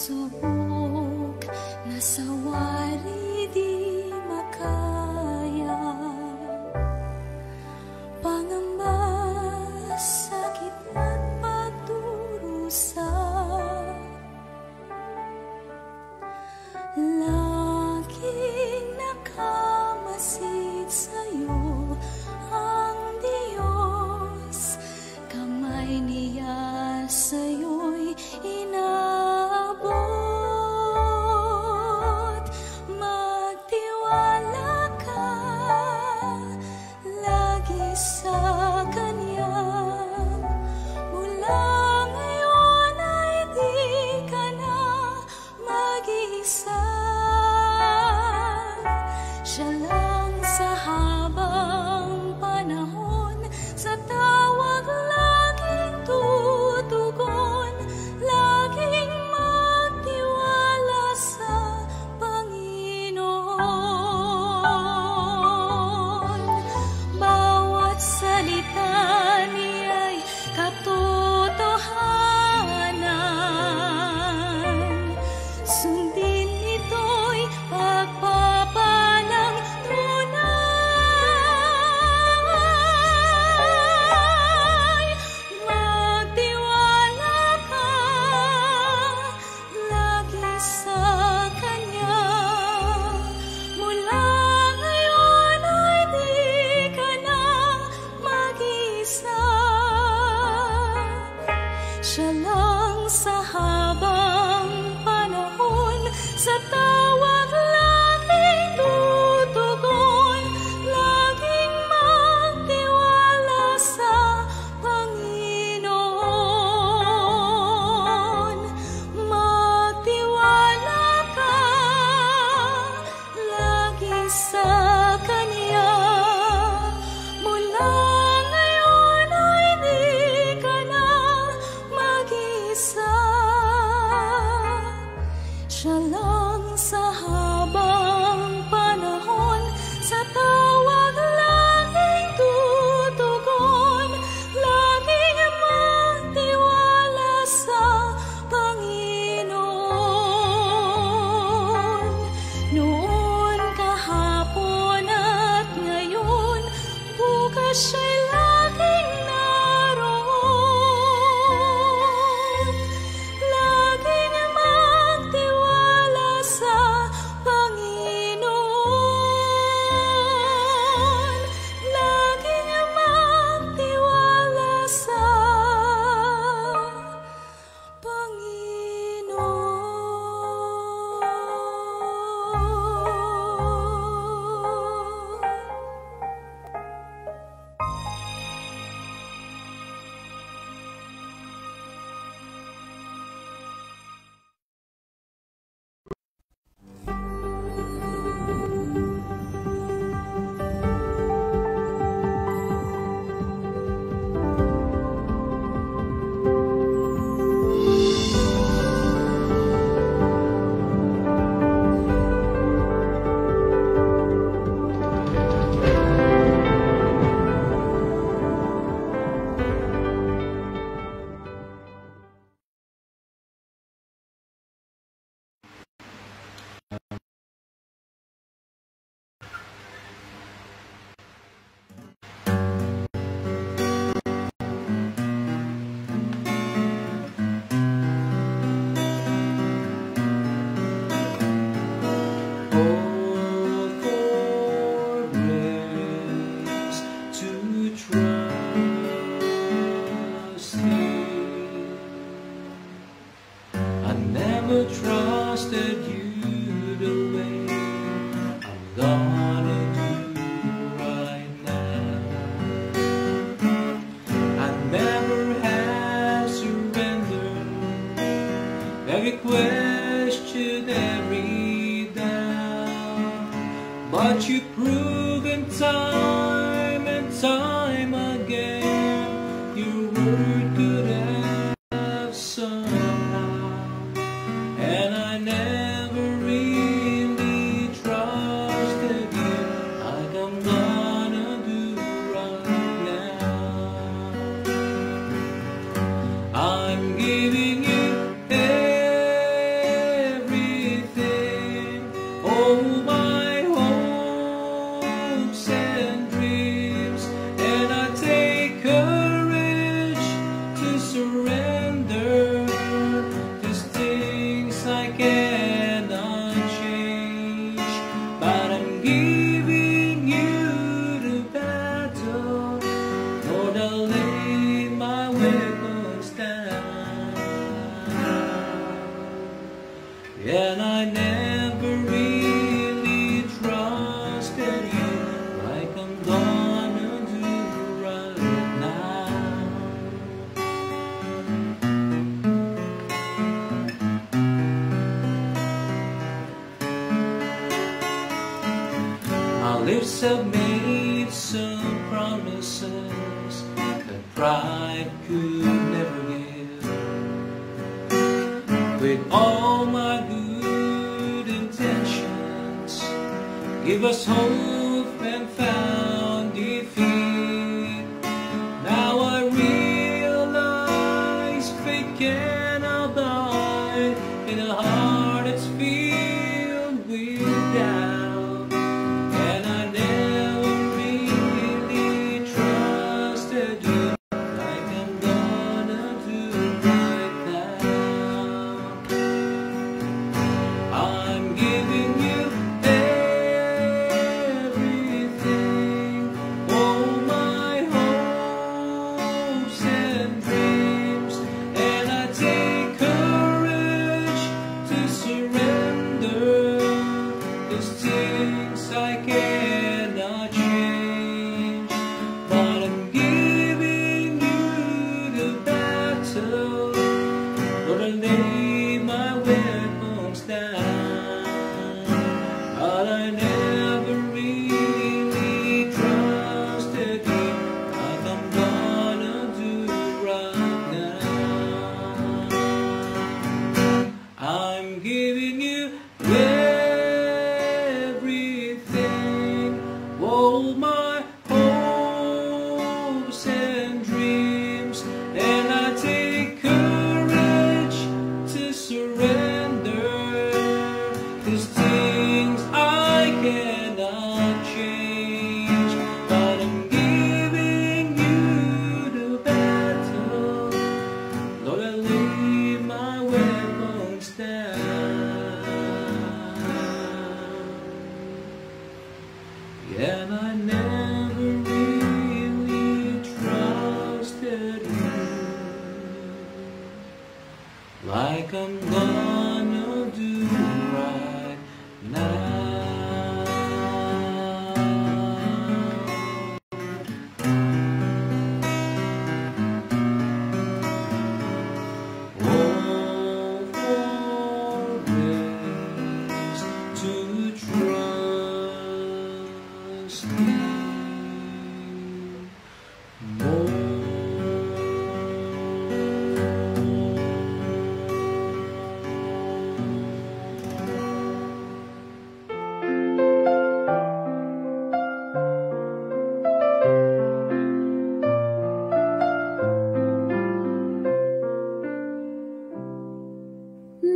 pagsubok na sa wari di makaya, pangamba, sakit at pagdurusa, laging nakamasid sa'yo ang Diyos, kamay niya sa'yo'y inabot. Magtiwala ka lagi sa Kanya, mula ngayon ay di ka na mag-isa. Siya lang sa habang panahon, sa tawag laging tutugon, laging magtiwala sa Panginoon. Bawat salita niya'y katotohanan, sundin ito'y pagpapalang tunay. Magtiwala ka lagi sa Kanya, mula ngayon ay di ka na mag-isa. Siya lang sa habang panahon, sa tawag laging tutugon, laging magtiwala sa Panginoon. Magtiwala ka lagi sa Kanya, mula ngayon ay di ka na mag-isa. Siya lang sa habang panahon, sa tawag laging tutugon, laging magtiwala sa Panginoon. Noon, kahapon at ngayon, bukas siya'y laging naroon. Laging magtiwala sa Panginoon. Laging magtiwala sa trusted you the way I'm gonna do right now. I never have surrendered every question, every doubt, but you've proven time and time again your word could have somehow. And I never really trusted you like I'm gonna do right now. I'm giving you everything. And I never really trusted you like I'm gonna do right now. My lips have made some promises that pride could never give. With all my good intentions, give us hope and found defeat. Now I realize faith cannot abide in a heart that's filled with doubt. And I never really trusted you like I'm gonna do right now. I'm giving you everything, all my hopes and dreams, and I take courage to surrender. There's things I cannot change, but I'm giving you the battle. Lord, I lay my weapons down, but I never really trusted you like I'm gonna do right now. I'm giving you everything, all my hopes and dreams, and I take courage to surrender. These things I cannot change, but I'm giving you the battle. Lord, I lay my weapons down, and I never really trusted you like I'm gonna do right now. Oh, for grace to trust you more.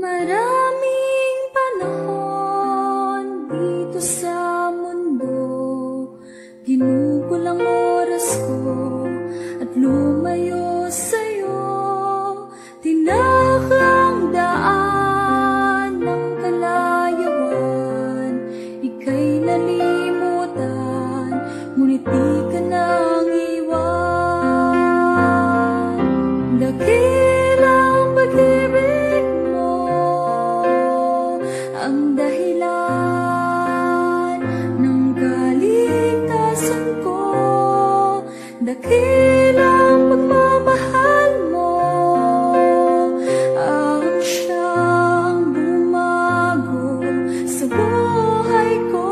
Maraming panahon dito sa mundo, ginugol ang oras ko at lumayo sa'yo. Tinakang daan ng kalayawan, ika'y nalimutan, ngunit di ka nang iwan. Dakilang pag-ibig mo ang dahilan ng kaligtasan ko. Dakilang pagmamahal mo ang siyang bumago sa buhay ko.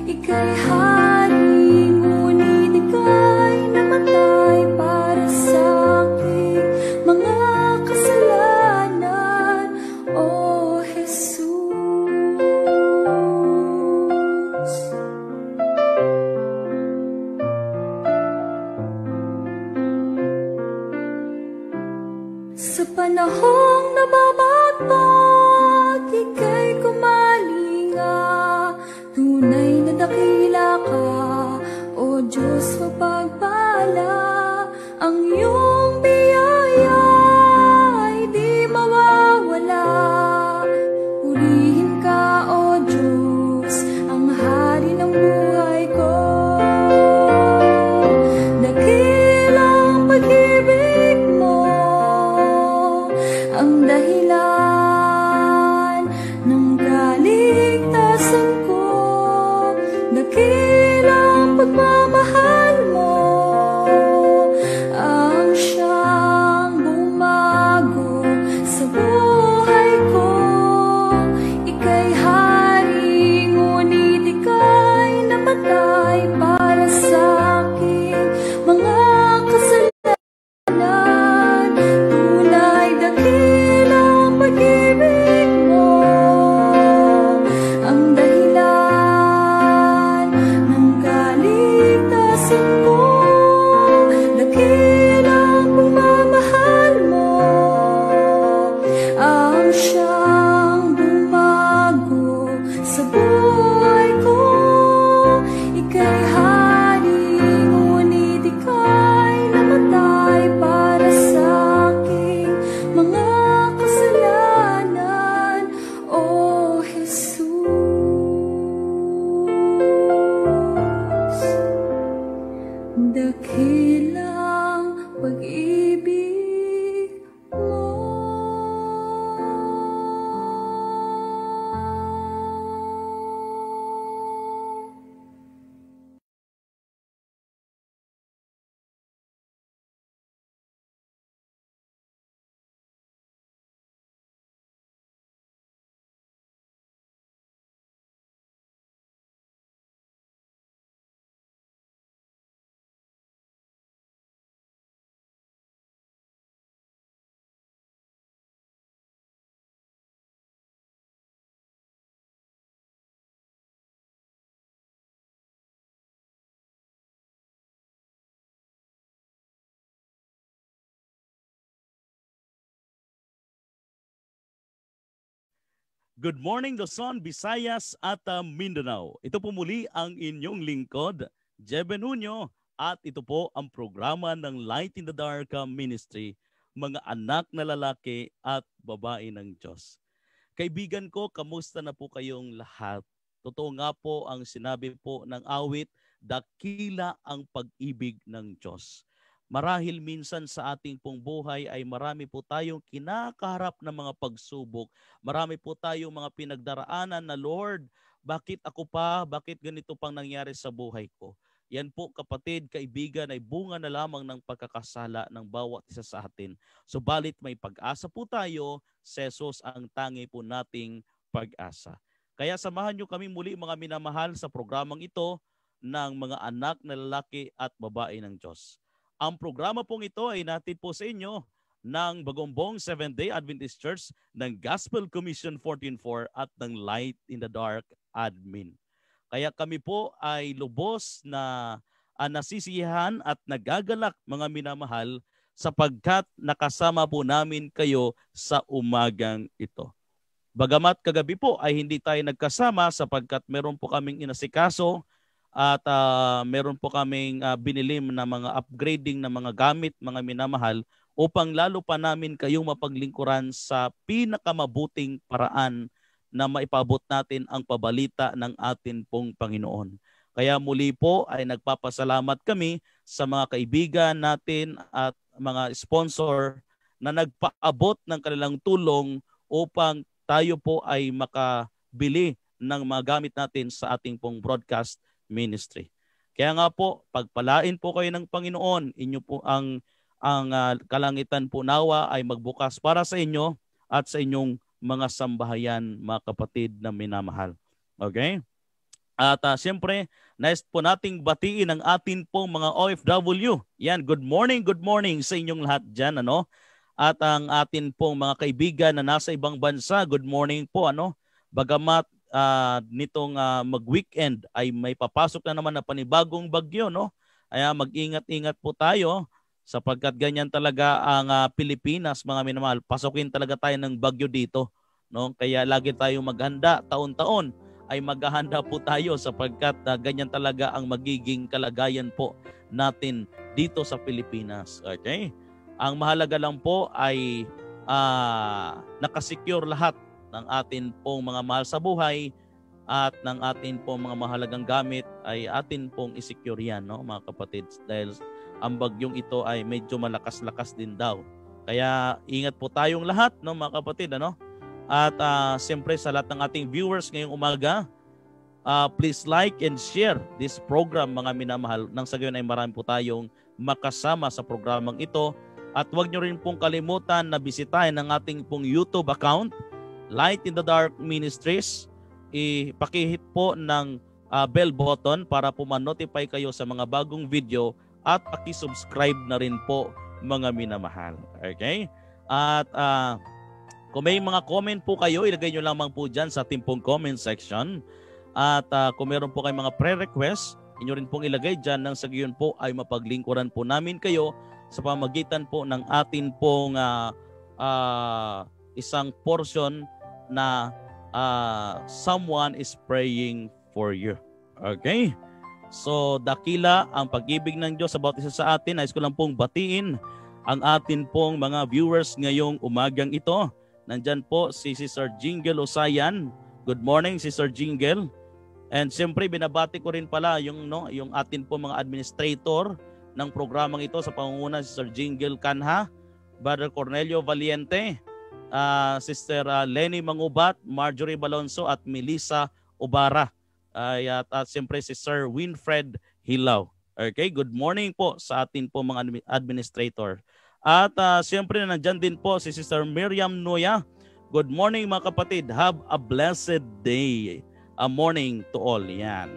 Ika'y hari, ngunit ika'y namatay para sa aking mga kasalanan, O Jesus. Good morning Luzon, Visayas at Mindanao. Ito po muli ang inyong lingkod, Jeben Unyo, at ito po ang programa ng Light in the Dark Ministry, mga anak na lalaki at babae ng Diyos. Kaibigan ko, kamusta na po kayong lahat? Totoo nga po ang sinabi po ng awit, dakila ang pag-ibig ng Diyos. Marahil minsan sa ating pong buhay ay marami po tayong kinakaharap na mga pagsubok. Marami po tayong mga pinagdaraanan na, Lord, bakit ako pa? Bakit ganito pang nangyari sa buhay ko? Yan po kapatid, kaibigan ay bunga na lamang ng pagkakasala ng bawat isa sa atin. Subalit may pag-asa po tayo, si Jesus ang tangi po nating pag-asa. Kaya samahan nyo kami muli mga minamahal sa programang ito ng mga anak na lalaki at babae ng Diyos. Ang programa pong ito ay natin po sa inyo ng Bagombong Seventh-day Adventist Church ng Gospel Commission 14.4 at ng Light in the Dark Admin. Kaya kami po ay lubos na nasisiyahan at nagagalak mga minamahal sapagkat nakasama po namin kayo sa umagang ito. Bagamat kagabi po ay hindi tayo nagkasama sapagkat meron po kaming inasikaso at meron po kaming binilim na mga upgrading na mga gamit, mga minamahal, upang lalo pa namin kayong mapaglingkuran sa pinakamabuting paraan na maipabot natin ang pabalita ng atin pong Panginoon. Kaya muli po ay nagpapasalamat kami sa mga kaibigan natin at mga sponsor na nagpaabot ng kanilang tulong upang tayo po ay makabili ng mga gamit natin sa ating pong broadcast ministry. Kaya nga po, pagpalain po kayo ng Panginoon, inyo po ang kalangitan po nawa ay magbukas para sa inyo at sa inyong mga sambahayan, mga kapatid na minamahal. Okay? At siyempre, nais po nating batiin ang atin pong mga OFW. Yan, good morning sa inyong lahat dyan, ano? At ang atin pong mga kaibigan na nasa ibang bansa, good morning po, ano? Bagamat nitong mag-weekend ay may papasok na naman na panibagong bagyo, no? Kaya mag-ingat-ingat po tayo sapagkat ganyan talaga ang Pilipinas, mga minamahal. Pasukin talaga tayo ng bagyo dito, no? Kaya lagi tayong maghanda, taon-taon ay maghahanda po tayo sapagkat ganyan talaga ang magiging kalagayan po natin dito sa Pilipinas. Okay? Ang mahalaga lang po ay nakasecure lahat ng atin pong mga mahal sa buhay at ng atin pong mga mahalagang gamit ay atin pong isecure yan, no, mga kapatid, dahil ang bagyong ito ay medyo malakas-lakas din daw. Kaya ingat po tayong lahat, no, mga kapatid, ano? At siyempre sa lahat ng ating viewers ngayong umaga, please like and share this program, mga minamahal, nang sa gayon ay marami po tayong makasama sa programang ito. At huwag nyo rin pong kalimutan na bisitahin ang ating pong YouTube account, Light in the Dark Ministries. Ipakihit po ng bell button para po ma-notify kayo sa mga bagong video at paki-subscribe na rin po, mga minamahal. Okay? At kung may mga comment po kayo, ilagay nyo lamang po dyan sa ating pong comment section. At kung meron po kayong mga pre-request, inyo rin pong ilagay dyan nang sa gayon po ay mapaglingkuran po namin kayo sa pamagitan po ng atin pong isang portion na someone is praying for you. Okay? So, dakila ang pag-ibig ng Diyos sa bawat isa sa atin. Nais ko lang pong batiin ang atin pong mga viewers ngayong umagang ito. Nandyan po si Sister Jingle Osayan. Good morning, Sister Jingle. And siyempre, binabati ko rin pala yung atin po mga administrator ng programang ito sa pangunguna si Sister Jingle Canha, Brother Cornelio Valiente, Sister Lenny Mangubat, Marjorie Balonso at Melissa Obara. At siyempre si Sir Winfred Hilaw. Okay, good morning po sa atin po mga administrator. At siyempre nandyan din po si Sister Miriam Noya. Good morning mga kapatid. Have a blessed day. A morning to all. Yan.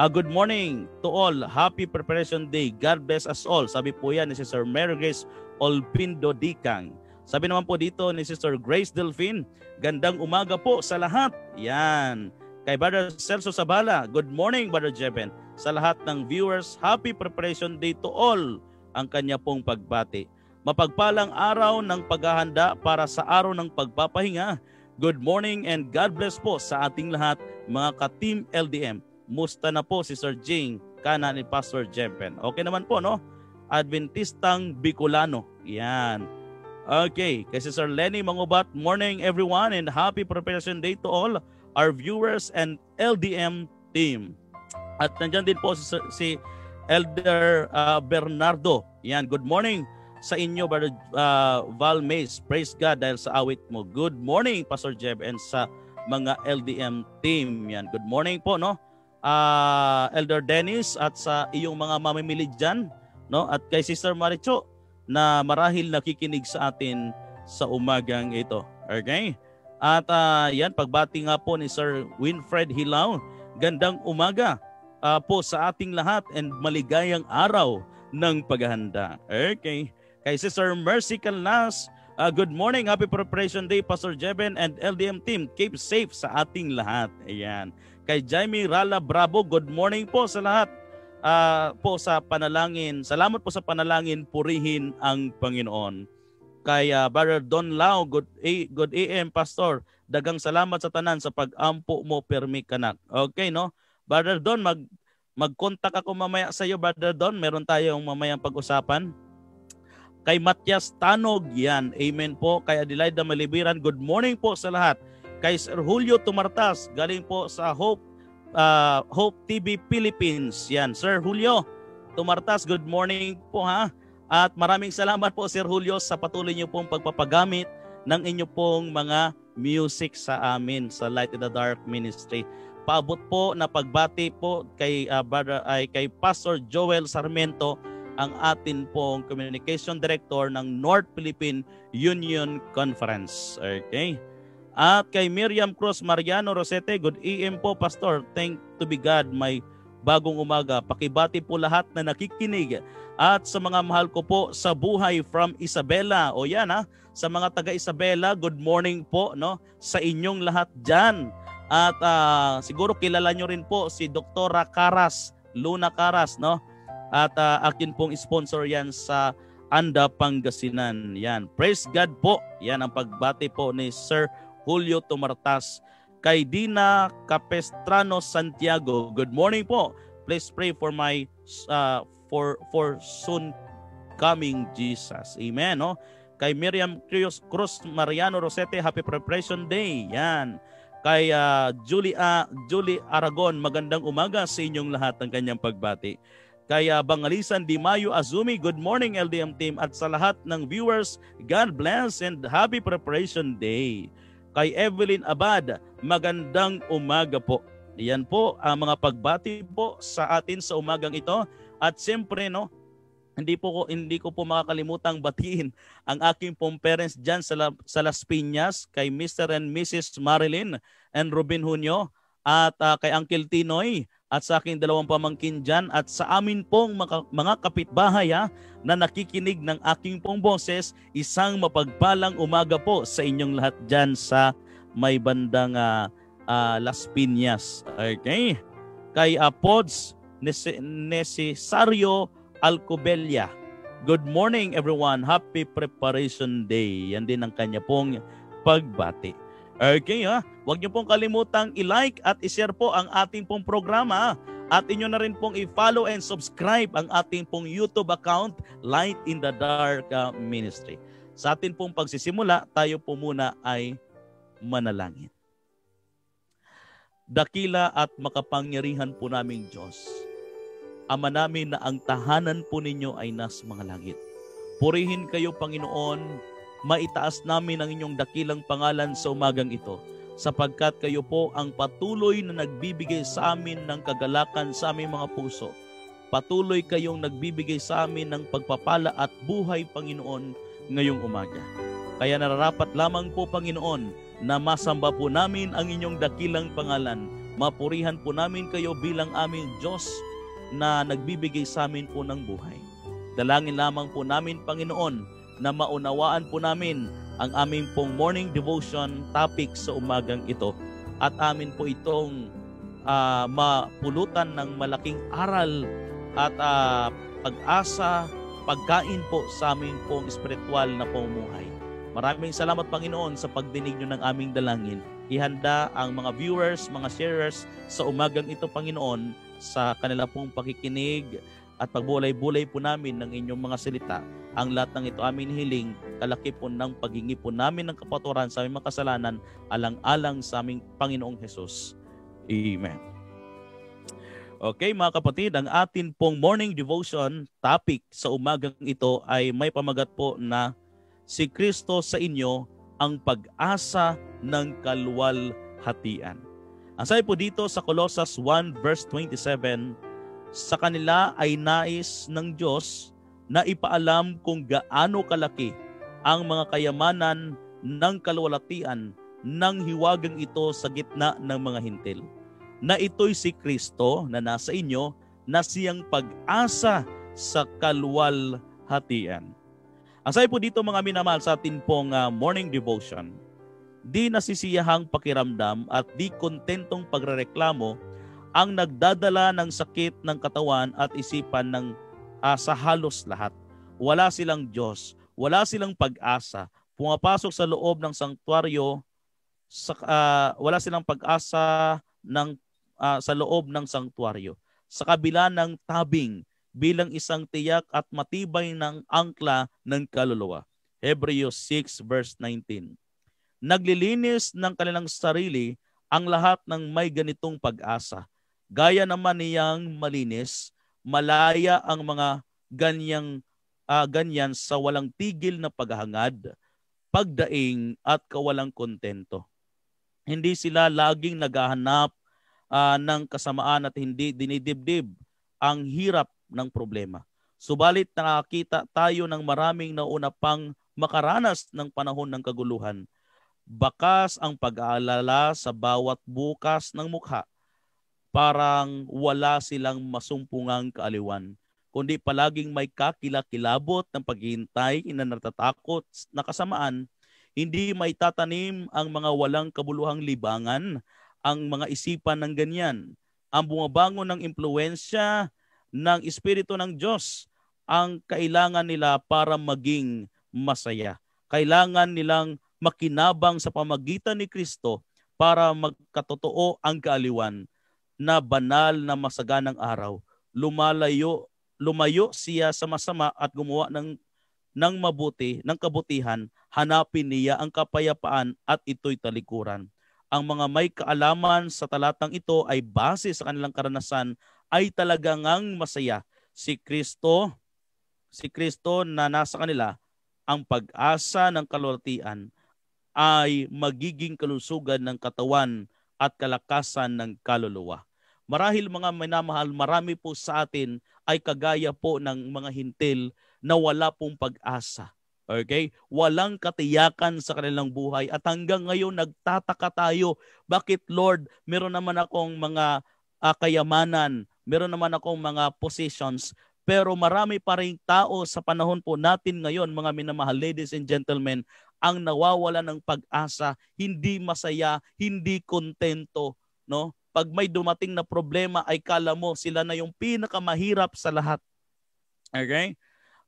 Good morning to all. Happy Preparation Day. God bless us all. Sabi po yan ni Sister Mary Grace Olpindo Dikang. Sabi naman po dito ni Sister Grace Delphine, gandang umaga po sa lahat. Yan. Kay Brother Celso Sabala, good morning Brother Jeben. Sa lahat ng viewers, Happy Preparation Day to all ang kanya pong pagbati. Mapagpalang araw ng paghahanda para sa araw ng pagpapahinga Good morning and God bless po sa ating lahat mga ka-Team LDM. Musta na po si Sir Jing, kana ni Pastor Jempen. Okay naman po, no? Adventistang Bicolano. Yan. Okay. Kasi Sir Lenny Mangubat, morning everyone and happy Preparation Day to all our viewers and LDM team. At nandyan din po si Elder Bernardo. Yan. Good morning sa inyo, Brother Val Mays. Praise God dahil sa awit mo. Good morning, Pastor Jeb, and sa mga LDM team. Yan. Good morning po, no? Elder Dennis at sa iyong mga mamimili dyan, no? At kay Sister Maricho na marahil nakikinig sa atin sa umagang ito. Okay? At yan, pagbati nga po ni Sir Winfred Hilaw. Gandang umaga po sa ating lahat and maligayang araw ng paghahanda. Okay? Kay Sister Mercy Calnas, good morning, happy Preparation Day, Pastor Jeben and LDM team. Keep safe sa ating lahat. Ayan. Kay Jaime Rala Bravo, good morning po sa lahat. Po sa panalangin. Salamat po sa panalangin, purihin ang Panginoon. Kay Brother Don Lau, good AM, Pastor. Dagang salamat sa tanan sa pag-ampo mo, permi kanak. Okay, no? Brother Don, mag-contact ako mamaya sa iyo, Brother Don. Meron tayong mamayang pag-usapan. Kay Matias Tanog, yan. Amen po. Kay Adelaida Malibiran, good morning po sa lahat. Kay Sir Julio Tumartas, galing po sa Hope TV Philippines. Yan. Sir Julio Tumartas, good morning po ha. At maraming salamat po Sir Julio sa patuloy niyo pong pagpapagamit ng inyo pong mga music sa amin sa Light in the Dark Ministry. Paabot po na pagbati po kay kay Pastor Joel Sarmiento, ang atin pong Communication Director ng North Philippine Union Conference. Okay? At kay Miriam Cruz Mariano Rosete, good AM po, Pastor. Thank to be God, may bagong umaga. Pakibati po lahat na nakikinig. At sa mga mahal ko po sa buhay from Isabela. O yan ha, sa mga taga Isabela, good morning po, no, sa inyong lahat dyan. At siguro kilala nyo rin po si Dr. Caras, Luna Caras, no? At akin pong sponsor yan sa Anda, Pangasinan. Yan. Praise God po. Yan ang pagbati po ni Sir Julio Tumartas. Kay Dina Capestrano Santiago, good morning po. Please pray for my for soon coming Jesus. Amen. No? Kay Miriam Cruz Mariano Rosete, happy Preparation Day. Yan. Kay Julie Aragon, magandang umaga sa inyong lahat ng kanyang pagbati. Kaya Bangalisan Di Mayo Azumi, good morning LDM team, at sa lahat ng viewers, God bless and happy Preparation Day. Kay Evelyn Abad, magandang umaga po. Yan po ang mga pagbati po sa atin sa umagang ito. At siyempre, no, hindi ko po makakalimutang batiin ang aking pong parents dyan sa Las Piñas, kay Mr. and Mrs. Marilyn and Ruben Junio, at kay Uncle Tinoy, at sa aking dalawang pamangkin dyan, at sa amin pong mga kapitbahay na nakikinig ng aking pong boses, isang mapagpalang umaga po sa inyong lahat dyan sa may bandang Las Piñas. Okay? Kay Pods Necesario Alcobelia, good morning everyone, happy Preparation Day. Yan din ang kanya pong pagbati. Okay ha, huwag niyo pong kalimutang i-like at i-share po ang ating pong programa, at inyo na rin pong i-follow and subscribe ang ating pong YouTube account, Light in the Dark Ministry. Sa ating pong pagsisimula, tayo po muna ay manalangin. Dakila at makapangyarihan po naming Diyos, Ama namin na ang tahanan po ninyo ay nasa mga langit. Purihin kayo, Panginoon, maitaas namin ang inyong dakilang pangalan sa umagang ito, sapagkat kayo po ang patuloy na nagbibigay sa amin ng kagalakan sa aming mga puso. Patuloy kayong nagbibigay sa amin ng pagpapala at buhay, Panginoon, ngayong umaga. Kaya nararapat lamang po, Panginoon, na masamba po namin ang inyong dakilang pangalan. Mapurihan po namin kayo bilang aming Diyos na nagbibigay sa amin po ng buhay. Dalangin lamang po namin, Panginoon, na maunawaan po namin ang aming pong morning devotion topic sa umagang ito, at amin po itong mapulutan ng malaking aral at pag-asa, pagkain po sa aming pong espiritual na pamumuhay. Maraming salamat, Panginoon, sa pagdinig nyo ng aming dalangin. Ihanda ang mga viewers, mga sharers sa umagang ito, Panginoon, sa kanila pong pakikinig at pagbulay-bulay po namin ng inyong mga salita. Ang lahat ng ito aming hiling, kalaki po ng paghingi po namin ng kapatawaran sa aming mga kasalanan, alang-alang sa aming Panginoong Hesus. Amen. Okay, mga kapatid, ang atin pong morning devotion topic sa umagang ito ay may pamagat po na si Kristo sa inyo, ang pag-asa ng kaluwalhatian. Ang sabi po dito sa Colossus 1 verse 27, sa kanila ay nais ng Diyos na ipaalam kung gaano kalaki ang mga kayamanan ng kaluwalhatian ng hiwagang ito sa gitna ng mga hintil, na ito'y si Kristo na nasa inyo, na siyang pag-asa sa kaluwalhatian. Ang sabi po dito, mga minamahal, sa atin pong morning devotion, di nasisiyahang pakiramdam at di kontentong pagrereklamo ang nagdadala ng sakit ng katawan at isipan ng sa halos lahat. Wala silang Diyos, wala silang pag-asa. Pumapasok sa loob ng sanktuaryo, wala silang pag-asa sa loob ng sanktuaryo. Sa kabila ng tabing bilang isang tiyak at matibay ng angkla ng kaluluwa. Hebrews 6 verse 19. Naglilinis ng kanilang sarili ang lahat ng may ganitong pag-asa. Gaya naman niyang malinis, malaya ang mga ganyan sa walang tigil na paghahangad, pagdaing at kawalang kontento. Hindi sila laging naghahanap ng kasamaan at hindi dinidibdib ang hirap ng problema. Subalit nakakita tayo ng maraming nauna pang makaranas ng panahon ng kaguluhan. Bakas ang pag-aalala sa bawat bukas ng mukha. Parang wala silang masumpungang kaaliwan, kundi palaging may kakilakilabot ng paghihintay na natatakot na kasamaan. Hindi may tatanim ang mga walang kabuluhang libangan ang mga isipan ng ganyan. Ang bumabangon ng impluensya ng Espiritu ng Diyos ang kailangan nila para maging masaya. Kailangan nilang makinabang sa pamagitan ni Kristo para magkatotoo ang kaaliwan na banal na masaganang araw. Lumayo siya sa masama at gumawa ng mabuti, ng kabutihan. Hanapin niya ang kapayapaan at ito'y talikuran. Ang mga may kaalaman sa talatang ito ay base sa kanilang karanasan ay talagang masaya. Si Kristo na nasa kanila, ang pag-asa ng kaluwalhatian ay magiging kalusugan ng katawan at kalakasan ng kaluluwa. Marahil, mga minamahal, marami po sa atin ay kagaya po ng mga hintil na wala pong pag-asa. Okay? Walang katiyakan sa kanilang buhay at hanggang ngayon nagtataka tayo, bakit Lord, meron naman akong mga kayamanan, meron naman akong mga positions, pero marami pa rin tao sa panahon po natin ngayon, mga minamahal, ladies and gentlemen, ang nawawala ng pag-asa, hindi masaya, hindi kontento, no? Pag may dumating na problema ay kala mo sila na yung pinakamahirap sa lahat. Okay?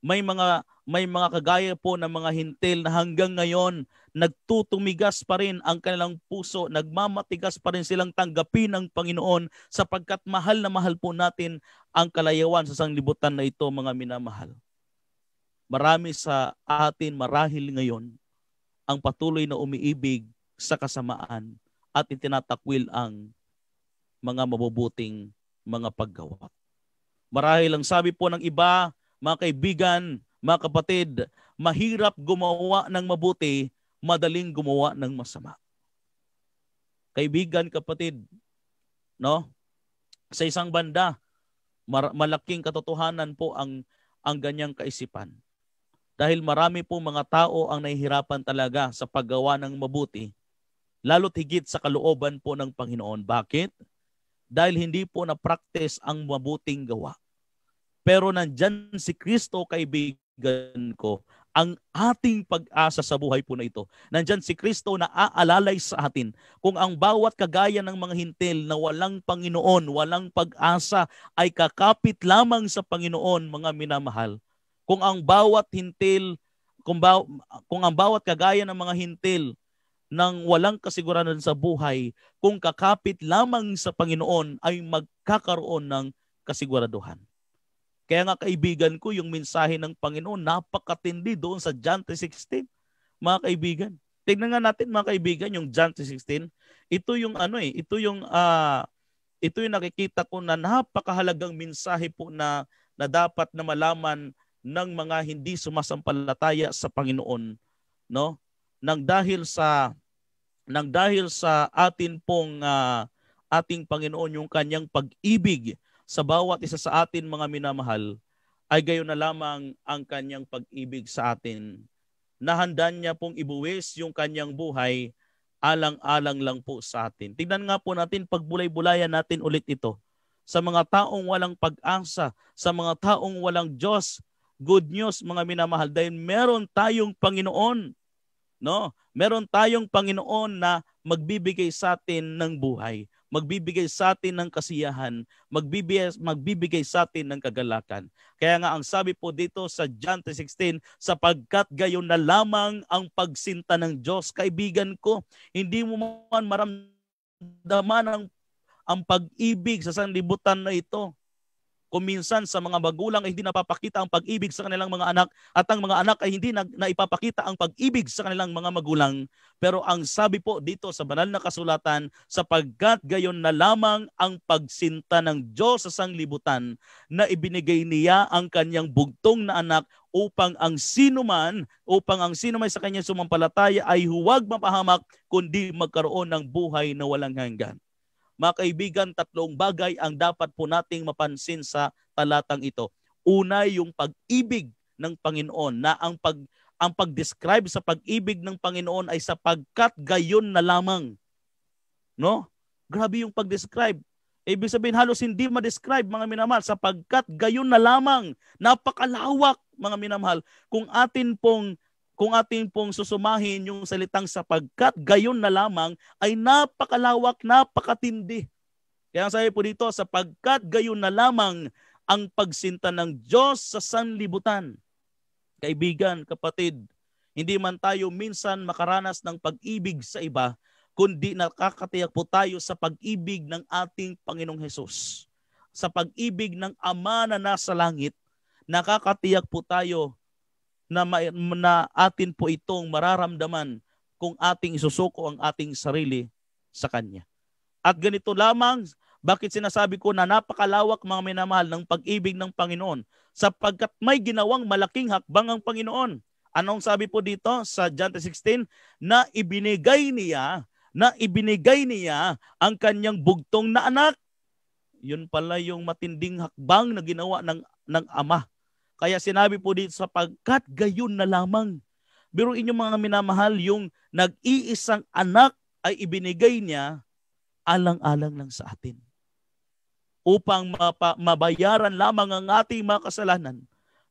May mga kagaya po ng mga hintil na hanggang ngayon nagtutumigas pa rin ang kanilang puso, nagmamatigas pa rin silang tanggapin ang Panginoon sapagkat mahal na mahal po natin ang kalayawan sa sanglibutan na ito, mga minamahal. Marami sa atin marahil ngayon ang patuloy na umiibig sa kasamaan at itinatakwil ang mga mabubuting mga paggawa. Marahil ang sabi po ng iba, mga kaibigan, mga kapatid, mahirap gumawa ng mabuti, madaling gumawa ng masama. Kaibigan, kapatid, no? Sa isang banda, malaking katotohanan po ang ganyang kaisipan. Dahil marami po mga tao ang nahihirapan talaga sa paggawa ng mabuti, lalo't higit sa kalooban po ng Panginoon. Bakit? Dahil hindi po na-practice ang mabuting gawa. Pero nandyan si Kristo, kaibigan ko, ang ating pag-asa sa buhay po na ito. Nandyan si Kristo na aalalay sa atin. Kung ang bawat kagaya ng mga hintil na walang Panginoon, walang pag-asa, ay kakapit lamang sa Panginoon, mga minamahal. Kung ang bawat hintil, kung ang bawat kagaya ng mga hintil ng walang kasiguraduhan sa buhay, kung kakapit lamang sa Panginoon ay magkakaroon ng kasiguraduhan. Kaya nga kaibigan ko, yung mensahe ng Panginoon napakatindi doon sa John 3:16. Mga kaibigan, tignan nga natin mga kaibigan yung John 3:16. Ito yung ito yung nakikita ko na napakahalagang mensahe po na dapat na malaman ng mga hindi sumasampalataya sa Panginoon, no? Nang dahil sa ating Panginoon, yung kanyang pag-ibig sa bawat isa sa atin mga minamahal, ay gayon na lamang ang kanyang pag-ibig sa atin. Nahandaan niya pong ibuwis yung kanyang buhay, alang-alang lang po sa atin. Tingnan nga po natin, pagbulay-bulayan natin ulit ito. Sa mga taong walang pag-asa, sa mga taong walang Diyos, good news mga minamahal, dahil meron tayong Panginoon. No? Meron tayong Panginoon na magbibigay sa atin ng buhay, magbibigay sa atin ng kasiyahan, magbibigay sa atin ng kagalakan. Kaya nga ang sabi po dito sa John 3:16, sapagkat gayon na lamang ang pagsinta ng Diyos. Kaibigan ko, hindi mo man maramdaman ang pag-ibig sa sanlibutan na ito. Kung minsan sa mga magulang ay hindi napapakita ang pag-ibig sa kanilang mga anak, at ang mga anak ay hindi naipapakita ang pag-ibig sa kanilang mga magulang. Pero ang sabi po dito sa banal na kasulatan, sapagkat gayon na lamang ang pagsinta ng Diyos sa sanglibutan, na ibinigay niya ang kanyang bugtong na anak upang ang sino man sa kanyang sumampalataya ay huwag mapahamak, kundi magkaroon ng buhay na walang hanggan. Mga kaibigan, tatlong bagay ang dapat po nating mapansin sa talatang ito. Una, yung pag-ibig ng Panginoon, na ang pag-describe sa pag-ibig ng Panginoon ay sapagkat gayon na lamang. No? Grabe yung pag-describe. Ibig sabihin halos hindi ma-describe mga minamahal, sapagkat gayon na lamang. Napakalawak mga minamahal. Kung atin pong susumahin yung salitang sapagkat gayon na lamang, ay napakalawak, napakatindi. Kaya sabi po dito, sapagkat gayon na lamang ang pagsinta ng Diyos sa sanlibutan. Kaibigan, kapatid, hindi man tayo minsan makaranas ng pag-ibig sa iba, kundi nakakatiyak po tayo sa pag-ibig ng ating Panginoong Hesus. Sa pag-ibig ng Ama na nasa langit, nakakatiyak po tayo na atin po itong mararamdaman kung ating isusuko ang ating sarili sa Kanya. At ganito lamang, bakit sinasabi ko na napakalawak mga minamahal ng pag-ibig ng Panginoon? Sapagkat may ginawang malaking hakbang ang Panginoon. Anong sabi po dito sa John 3:16? Na ibinigay niya ang kanyang bugtong na anak. Yun pala yung matinding hakbang na ginawa ng Ama. Kaya sinabi po dito, sapagkat gayon na lamang. Biruin niyo mga minamahal, yung nag-iisang anak ay ibinigay niya alang-alang lang sa atin. Upang mabayaran lamang ang ating mga kasalanan.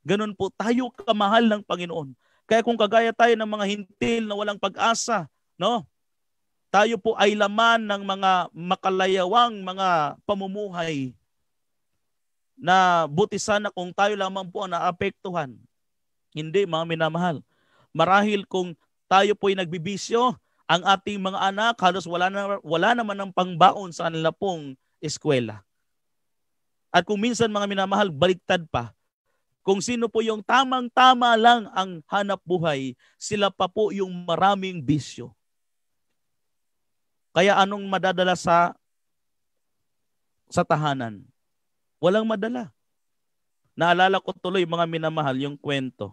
Ganun po tayo kamahal ng Panginoon. Kaya kung kagaya tayo ng mga hintil na walang pag-asa, no? Tayo po ay laman ng mga makalayawang mga pamumuhay, na buti sana kung tayo lamang po ang naapektuhan. Hindi mga minamahal. Marahil kung tayo po ay nagbibisyo, ang ating mga anak halos wala naman ng pangbaon sa kanila pong eskwela. At kung minsan mga minamahal, baliktad pa. Kung sino po yung tamang-tama lang ang hanap buhay, sila pa po yung maraming bisyo. Kaya anong madadala sa tahanan? Walang madala. Naalala ko tuloy mga minamahal yung kwento.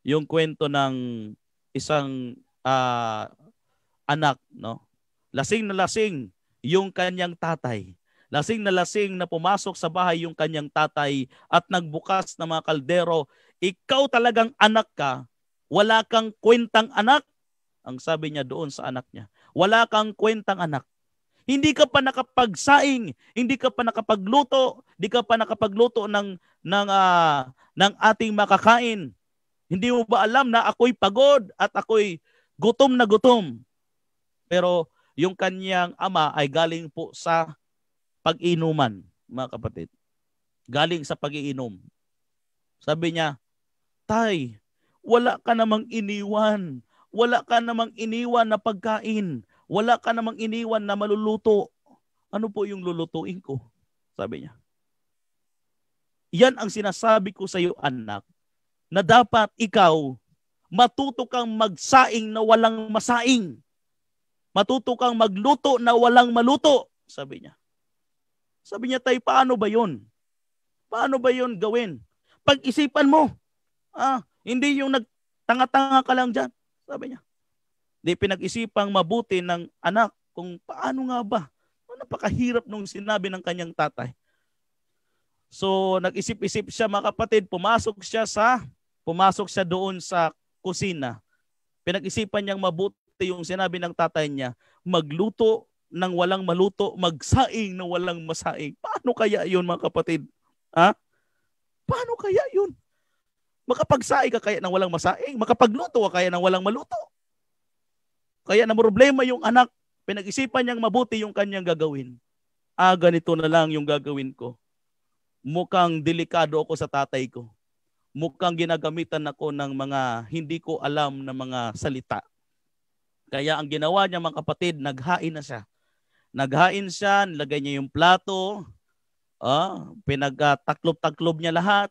Yung kwento ng isang anak, no? Lasing na lasing yung kanyang tatay. Lasing na lasing na pumasok sa bahay yung kanyang tatay at nagbukas ng mga kaldero. Ikaw talagang anak ka, wala kang kwentang anak. Ang sabi niya doon sa anak niya, wala kang kwentang anak. Hindi ka pa nakapagsaing, hindi ka pa nakapagluto, hindi ka pa nakapagluto ng ating makakain. Hindi mo ba alam na ako'y pagod at ako'y gutom na gutom? Pero yung kanyang ama ay galing po sa pag-inuman, mga kapatid. Galing sa pag-iinom. Sabi niya, Tay, Wala ka namang iniwan. Wala ka namang iniwan na pagkain. Wala ka namang iniwan na maluluto. Ano po yung lulutuin ko? Sabi niya. Yan ang sinasabi ko sa iyo, anak, na dapat ikaw matuto kang magsaing na walang masaing. Matuto kang magluto na walang maluto, sabi niya. Sabi niya, tay, paano ba yun? Paano ba yun gawin? Pag-isipan mo. Hindi yung nagtanga-tanga ka lang dyan, sabi niya. Di pinag-isipang mabuti ng anak kung paano nga ba. Napakahirap nung sinabi ng kanyang tatay. So nag-isip-isip siya, mga kapatid, pumasok siya doon sa kusina. Pinag-isipan niyang mabuti yung sinabi ng tatay niya, magluto ng walang maluto, magsaing ng walang masaing. Paano kaya yun, mga kapatid? Paano kaya yun? Makapagsaing ka kaya ng walang masaing? Makapagluto ka kaya ng walang maluto? Kaya na problema yung anak, pinag-isipan niyang mabuti yung kanyang gagawin. Ganito na lang yung gagawin ko. Mukhang delikado ako sa tatay ko. Mukhang ginagamitan ako ng mga hindi ko alam na mga salita. Kaya ang ginawa niya, mga kapatid, naghain na siya. Naghain siya, nilagay niya yung plato, pinagtaklob-taklob niya lahat,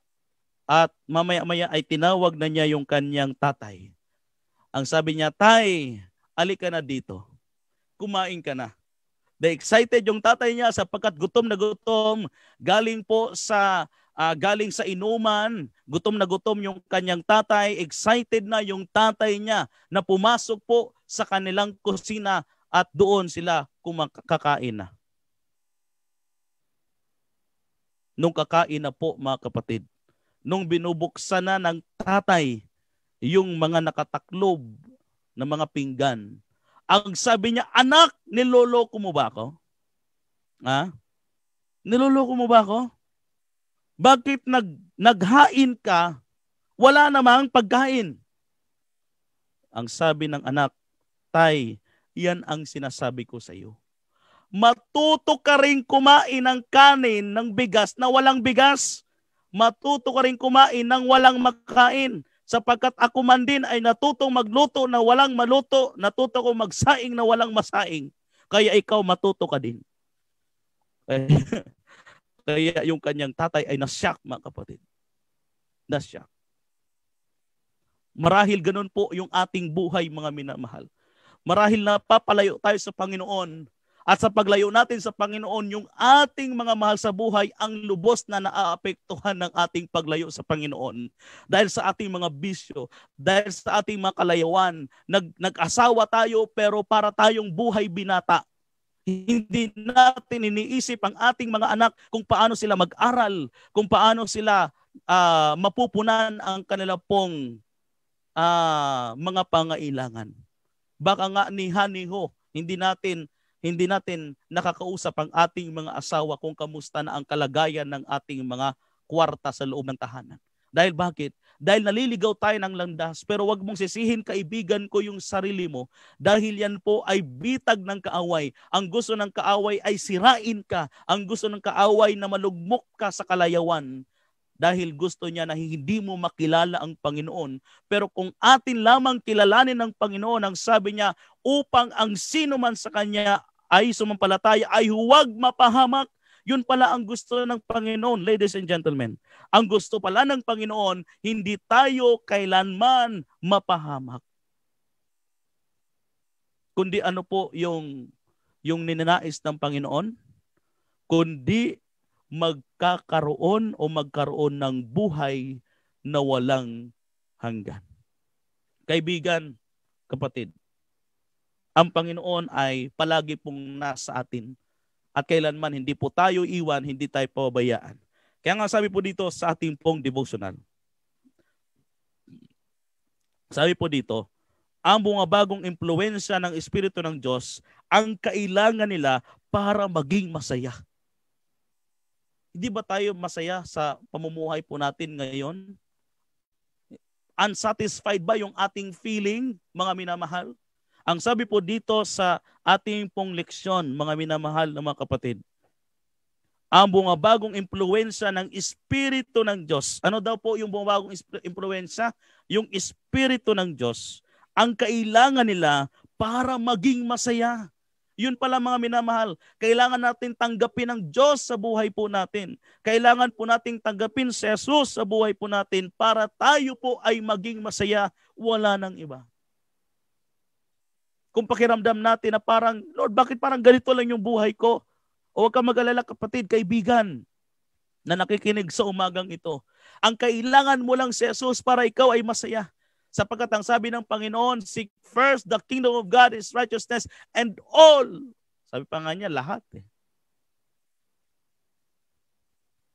at mamaya-maya ay tinawag na niya yung kanyang tatay. Ang sabi niya, tay, alika na dito. Kumain ka na. Excited yung tatay niya sapagkat gutom na gutom, galing sa inuman, gutom na gutom yung kanyang tatay, excited na yung tatay niya na pumasok po sa kanilang kusina at doon sila kakain na. Nung kakain na po, mga kapatid, nung binubuksan na ng tatay yung mga nakataklob na mga pinggan, ang sabi niya, anak, niloloko mo ba ako? Niloloko mo ba ako? Bakit naghain ka, wala namang pagkain? Ang sabi ng anak, tay, yan ang sinasabi ko sa iyo. Matuto ka rin kumain ng kanin ng bigas na walang bigas. Matuto ka rin kumain ng walang makain. Sapagkat ako man din ay natutong magluto na walang maluto, natuto ko magsaing na walang masaing. Kaya ikaw matuto ka din. Kaya yung kanyang tatay ay nasyak, mga kapatid. Nasyak. Marahil ganun po yung ating buhay, mga minamahal. Marahil napapalayo tayo sa Panginoon. At sa paglayo natin sa Panginoon, yung ating mga mahal sa buhay ang lubos na naaapektuhan ng ating paglayo sa Panginoon. Dahil sa ating mga bisyo, dahil sa ating mga kalayawan, nag-asawa tayo pero para tayong buhay binata. Hindi natin iniisip ang ating mga anak kung paano sila mag-aral, kung paano sila mapupunan ang kanila pong mga pangailangan. Baka nga ni Haniho, hindi natin nakakausap ang ating mga asawa kung kamusta na ang kalagayan ng ating mga kwarta sa loob ng tahanan. Dahil bakit? Dahil naliligaw tayo ng landas, pero wag mong sisihin, kaibigan ko, yung sarili mo, dahil yan po ay bitag ng kaaway. Ang gusto ng kaaway ay sirain ka. Ang gusto ng kaaway na malugmok ka sa kalayawan. Dahil gusto niya na hindi mo makilala ang Panginoon. Pero kung atin lamang kilalanin ng Panginoon, ang sabi niya, upang ang sino man sa Kanya ay sumampalataya ay huwag mapahamak. Yun pala ang gusto ng Panginoon, ladies and gentlemen. Ang gusto pala ng Panginoon, hindi tayo kailanman mapahamak. Kundi ano po yung ninanais ng Panginoon? Kundi magkakaroon ng buhay na walang hanggan. Kaibigan, kapatid, ang Panginoon ay palagi pong nasa atin. At kailanman hindi po tayo iwan, hindi tayo pababayaan. Kaya nga sabi po dito sa ating pong devotional. Sabi po dito, ang bumabagong impluwensya ng Espiritu ng Diyos, ang kailangan nila para maging masaya. Hindi ba tayo masaya sa pamumuhay po natin ngayon? Unsatisfied ba yung ating feeling, mga minamahal? Ang sabi po dito sa ating pong leksyon, mga minamahal na mga kapatid, ang bumabagong impluwensya ng Espiritu ng Diyos. Ano daw po yung bumabagong impluwensya? Yung Espiritu ng Diyos. Ang kailangan nila para maging masaya. Yun pala mga minamahal. Kailangan natin tanggapin ang Diyos sa buhay po natin. Kailangan po nating tanggapin si Jesus sa buhay po natin para tayo po ay maging masaya. Wala nang iba. Kung pakiramdam natin na parang, Lord, bakit parang ganito lang yung buhay ko? O huwag kang mag-alala kapatid, kaibigan na nakikinig sa umagang ito. Ang kailangan mo lang si Jesus para ikaw ay masaya. Sapagkat ang sabi ng Panginoon, seek first the kingdom of God, His righteousness, and all. Sabi pa nga niya, lahat.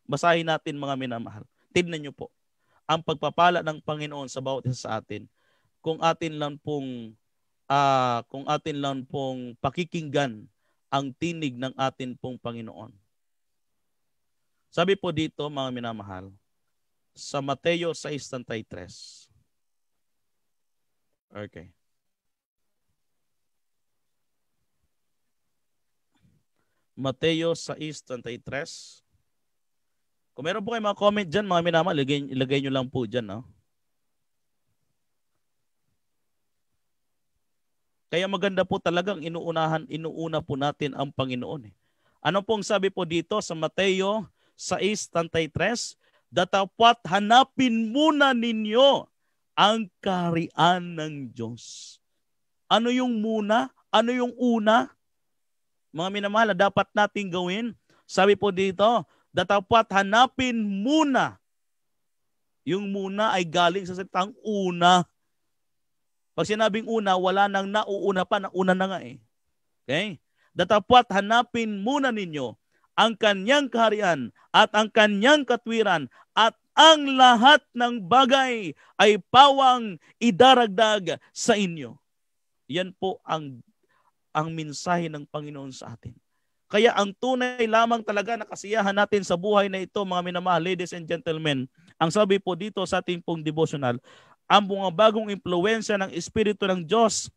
Basahin natin mga minamahal. Tignan niyo po, ang pagpapala ng Panginoon sa bawat isa sa atin. Kung atin lang pong pakikinggan ang tinig ng atin pong Panginoon. Sabi po dito mga minamahal, sa Mateo 6:33. Okay. Mateo 6:33. Kung meron po kayo mga comment dyan, mga minamahal, ilagay nyo lang po dyan. No? Kaya maganda po talagang inuuna po natin ang Panginoon. Ano pong sabi po dito sa Mateo 6:33? Datapwat hanapin muna ninyo ang kaharian ng Diyos. Ano yung muna? Ano yung una? Mga minamahal, dapat nating gawin. Sabi po dito, datapwat hanapin muna. Yung muna ay galing sa salitang una. Pag sinabing una, wala nang nauuna pa, nauna na nga eh. Okay? Datapwat hanapin muna ninyo ang kanyang kaharian at ang kanyang katwiran at ang lahat ng bagay ay pawang idaragdag sa inyo. Yan po ang mensahe ng Panginoon sa atin. Kaya ang tunay lamang talaga na kasiyahan natin sa buhay na ito, mga minamahal, ladies and gentlemen, ang sabi po dito sa ating pong devotional, ang mga bagong impluwensya ng Espiritu ng Diyos,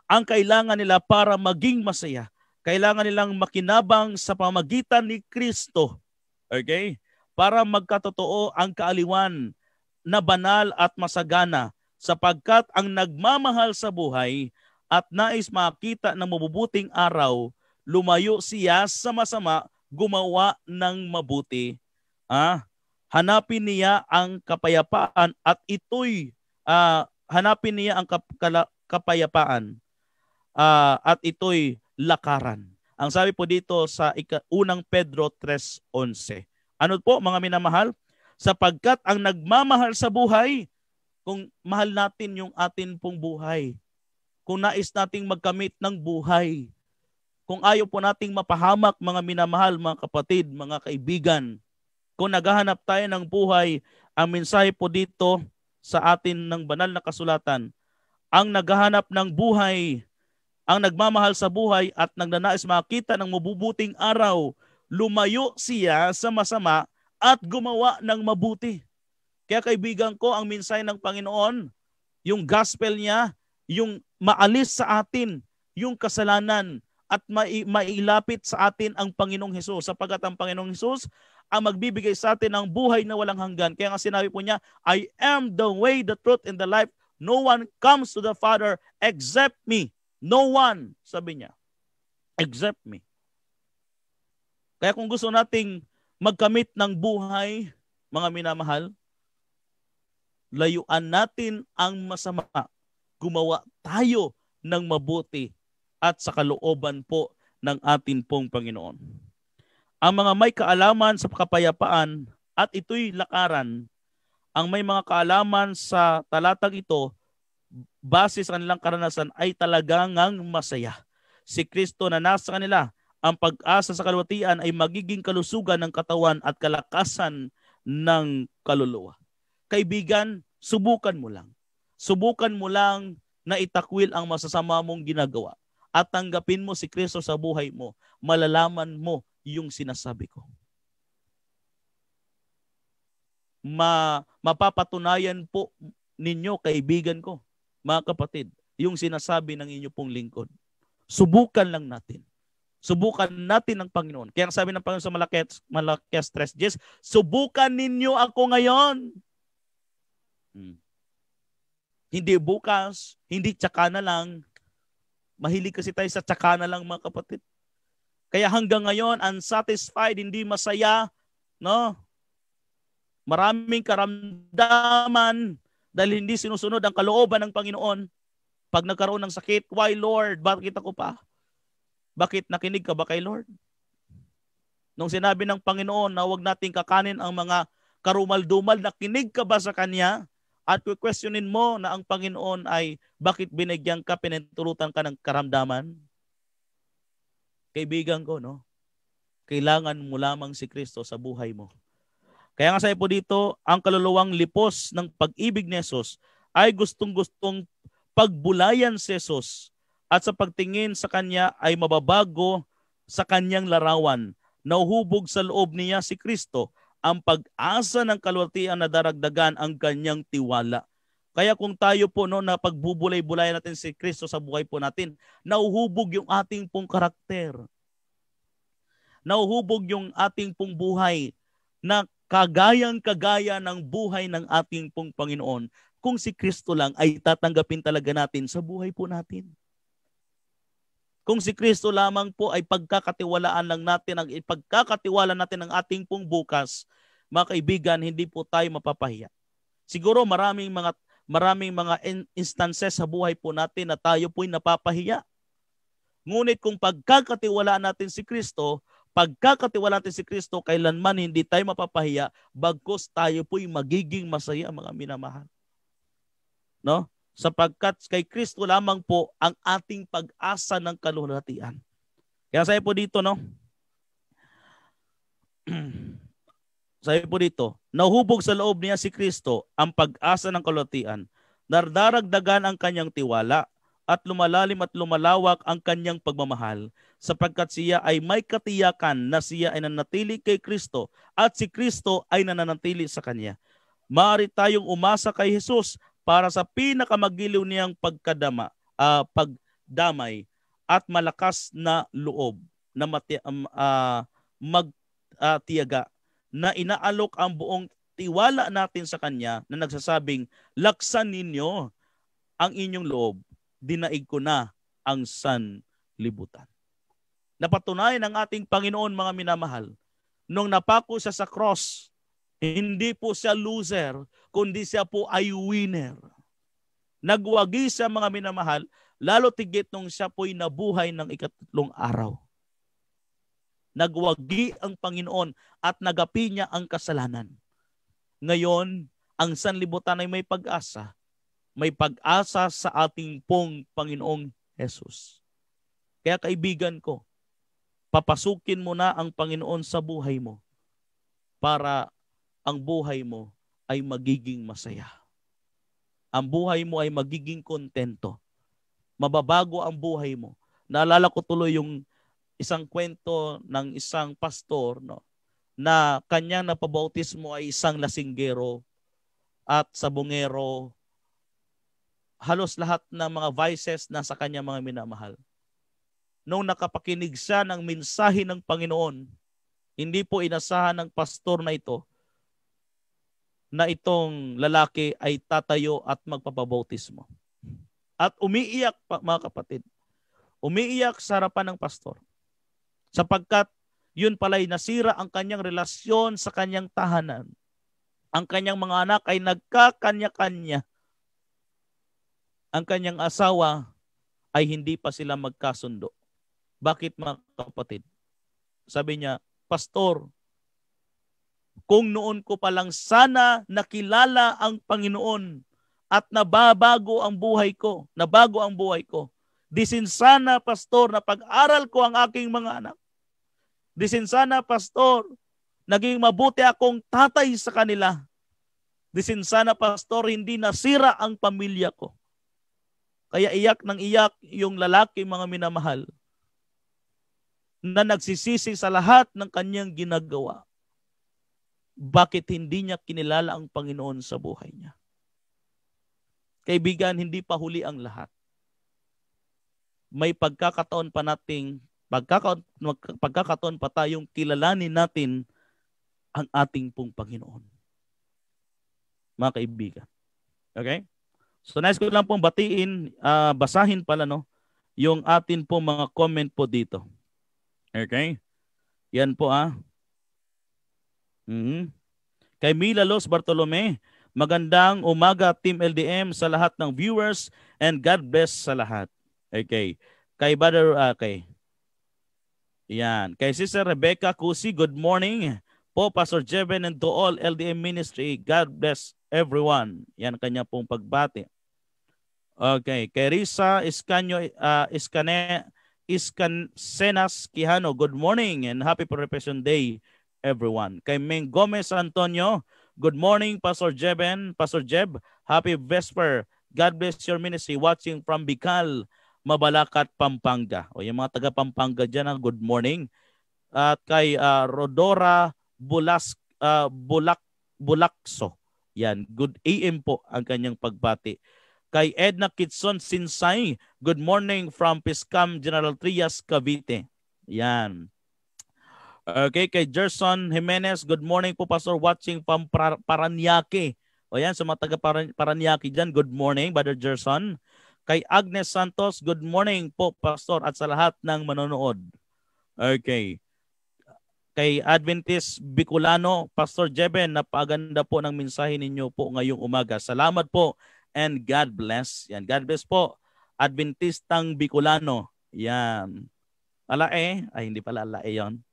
ang kailangan nila para maging masaya. Kailangan nilang makinabang sa pamagitan ni Kristo. Okay? Para magkatotoo ang kaaliwan na banal at masagana, sapagkat ang nagmamahal sa buhay at nais makita ng mabubuting araw, lumayo siya sa masama, gumawa ng mabuti. Hanapin niya ang kapayapaan at ito'y hanapin niya ang kapayapaan at ito'y lakaran. Ang sabi po dito sa unang Pedro 3:11. Ano po mga minamahal? Sapagkat ang nagmamahal sa buhay, kung mahal natin yung atin pong buhay, kung nais nating magkamit ng buhay, kung ayaw po nating mapahamak mga minamahal, mga kapatid, mga kaibigan, kung naghahanap tayo ng buhay, ang mensahe po dito sa atin ng banal na kasulatan, ang naghahanap ng buhay, ang nagmamahal sa buhay at nagnanais makita ng mabubuting araw, lumayo siya sa masama at gumawa ng mabuti. Kaya kaibigan ko, ang mensahe ng Panginoon, yung gospel niya, yung maalis sa atin yung kasalanan at mailapit sa atin ang Panginoong Hesus. Sapagkat ang Panginoong Hesus ang magbibigay sa atin ng buhay na walang hanggan. Kaya nga sinabi po niya, I am the way, the truth, and the life. No one comes to the Father except me. No one, sabi niya, except me. Kaya kung gusto nating magkamit ng buhay, mga minamahal, layuan natin ang masama. Gumawa tayo ng mabuti at sa kalooban po ng atin pong Panginoon. Ang mga may kaalaman sa kapayapaan at ito'y lakaran, ang may mga kaalaman sa talatang ito, base sa kanilang karanasan ay talagang masaya. Si Kristo na nasa kanila, ang pag-asa sa kalwatian ay magiging kalusugan ng katawan at kalakasan ng kaluluwa. Kaibigan, subukan mo lang. Subukan mo lang na itakwil ang masasama mong ginagawa at tanggapin mo si Kristo sa buhay mo. Malalaman mo yung sinasabi ko. Mapapatunayan po ninyo, kaibigan ko, mga kapatid, yung sinasabi ng inyo pong lingkod. Subukan lang natin. Subukan natin ang Panginoon. Kaya ang sabi ng Panginoon sa Malakias 3:10, subukan ninyo ako ngayon. Hindi bukas, hindi tsaka na lang. Mahilig kasi tayo sa tsaka na lang, mga kapatid. Kaya hanggang ngayon, unsatisfied, hindi masaya, no? Maraming karamdaman dahil hindi sinusunod ang kalooban ng Panginoon. Pag nagkaroon ng sakit, why Lord? Bakit ako pa? Bakit nakinig ka ba kay Lord? Nung sinabi ng Panginoon na huwag nating kakanin ang mga karumal-dumal, nakinig ka ba sa Kanya? At questionin mo na ang Panginoon ay bakit binigyan ka, pinintulutan ka ng karamdaman? Kaibigan ko, no? Kailangan mo lamang si Kristo sa buhay mo. Kaya nga sabi po dito, ang kaluluwang lipos ng pag-ibig ni Jesus ay gustong-gustong pagbulayan si Jesus at sa pagtingin sa Kanya ay mababago sa Kanyang larawan. Nauhubog sa loob niya si Kristo ang pag-asa ng kaluwalhatian na daragdagan ang Kanyang tiwala. Kaya kung tayo po no, na pagbubulay-bulay natin si Kristo sa buhay po natin, nauhubog yung ating pong karakter. Nauhubog yung ating pong buhay na kagayang-kagaya ng buhay ng ating pong Panginoon kung si Kristo lang ay tatanggapin talaga natin sa buhay po natin. Kung si Kristo lamang po ay pagkakatiwalaan lang natin, ang ipagkakatiwala natin ang ating pong bukas, mga kaibigan, hindi po tayo mapapahiya. Siguro maraming mga instances sa buhay po natin na tayo po'y napapahiya. Ngunit kung pagkakatiwalaan natin si Kristo, kailanman hindi tayo mapapahiya, bagkus tayo po'y magiging masaya, mga minamahal. No? Sapagkat kay Kristo lamang po ang ating pag-asa ng kaluwalhatian. Kaya sabi po dito, no? Sabi po dito, nahuhubog sa loob niya si Kristo ang pag-asa ng kaluwalhatian, daragdagan ang kanyang tiwala, at lumalalim at lumalawak ang kanyang pagmamahal, sapagkat siya ay may katiyakan na siya ay nananatili kay Kristo at si Kristo ay nananatili sa kanya. Maaari tayong umasa kay Jesus para sa pinakamagiliw niyang pagdamay at malakas na loob na magtiyaga na inaalok ang buong tiwala natin sa Kanya na nagsasabing, laksan ninyo ang inyong loob, dinaig ko na ang sanlibutan. Napatunayan ng ating Panginoon, mga minamahal, nung napako siya sa cross, hindi po siya loser, kundi siya po ay winner. Nagwagi siya, mga minamahal, lalo tigit nung siya po'y nabuhay ng ikatlong araw. Nagwagi ang Panginoon at nagapi niya ang kasalanan. Ngayon, ang sanlibutan ay may pag-asa. May pag-asa sa ating pong Panginoong Jesus. Kaya kaibigan ko, papasukin mo na ang Panginoon sa buhay mo para ang buhay mo ay magiging masaya. Ang buhay mo ay magiging kontento. Mababago ang buhay mo. Naalala ko tuloy yung isang kwento ng isang pastor, no, na kanyang napabautismo ay isang lasinggero at sabongero. Halos lahat ng mga vices na sa kanya, mga minamahal. Nung nakapakinig siya ng mensahe ng Panginoon, hindi po inasahan ng pastor na ito na itong lalaki ay tatayo at magpapabautismo. At umiiyak, mga kapatid. Umiiyak sa harapan ng pastor. Sapagkat yun pala'y nasira ang kanyang relasyon sa kanyang tahanan. Ang kanyang mga anak ay nagkakanya-kanya. Ang kanyang asawa ay hindi pa sila magkasundo. Bakit, mga kapatid? Sabi niya, Pastor, kung noon ko pa lang sana nakilala ang Panginoon at nabago ang buhay ko. Disin sana, Pastor, na pag-aral ko ang aking mga anak. Disin sana, Pastor, naging mabuti akong tatay sa kanila. Disin sana, Pastor, hindi nasira ang pamilya ko. Kaya iyak ng iyak yung lalaki, mga minamahal, na nagsisisi sa lahat ng kanyang ginagawa. Bakit hindi niya kinilala ang Panginoon sa buhay niya? Kaibigan, hindi pa huli ang lahat. May pagkakataon pa nating pagkakataon pa tayong kilalanin natin ang ating pong Panginoon. Mga kaibigan. Okay? So nice ko lang pong batiin, basahin pala yung atin pong mga comment po dito. Okay? Yan po Kay Mila Los Bartolome, magandang umaga Team LDM sa lahat ng viewers and God bless sa lahat. Okay. Kay Brother, yan. Kay Sister Rebecca Cusi, good morning po Pastor Jeven and to all LDM ministry. God bless everyone. Yan kanya pong pagbati. Okay. Kay Risa Iscanenas Quijano, good morning and happy Preparation Day everyone. Kay Meng Gomez Antonio, good morning Pastor Jeven, Pastor Jeb, happy Vesper. God bless your ministry watching from Bicol, Mabalacat, Pampanga. O yung mga taga Pampanga dyan, good morning. At kay Rodora Bulakso. Yan, good AM po ang kanyang pagbati. Kay Edna Kitson Sinsay, good morning from Piscam, General Trias, Cavite. Yan. Okay, kay Gerson Jimenez, good morning po Pastor watching from Paranaque. O yan, sa mga taga Paranaque dyan, good morning Brother Gerson. Kay Agnes Santos, good morning po Pastor at sa lahat ng manonood. Okay. Kay Adventist Bicolano, Pastor Jeben, napaganda po ng mensahe ninyo po ngayong umaga. Salamat po and God bless. Yan, God bless po. Adventistang Bicolano. Yan. Alae? Ay, hindi pala alae yon.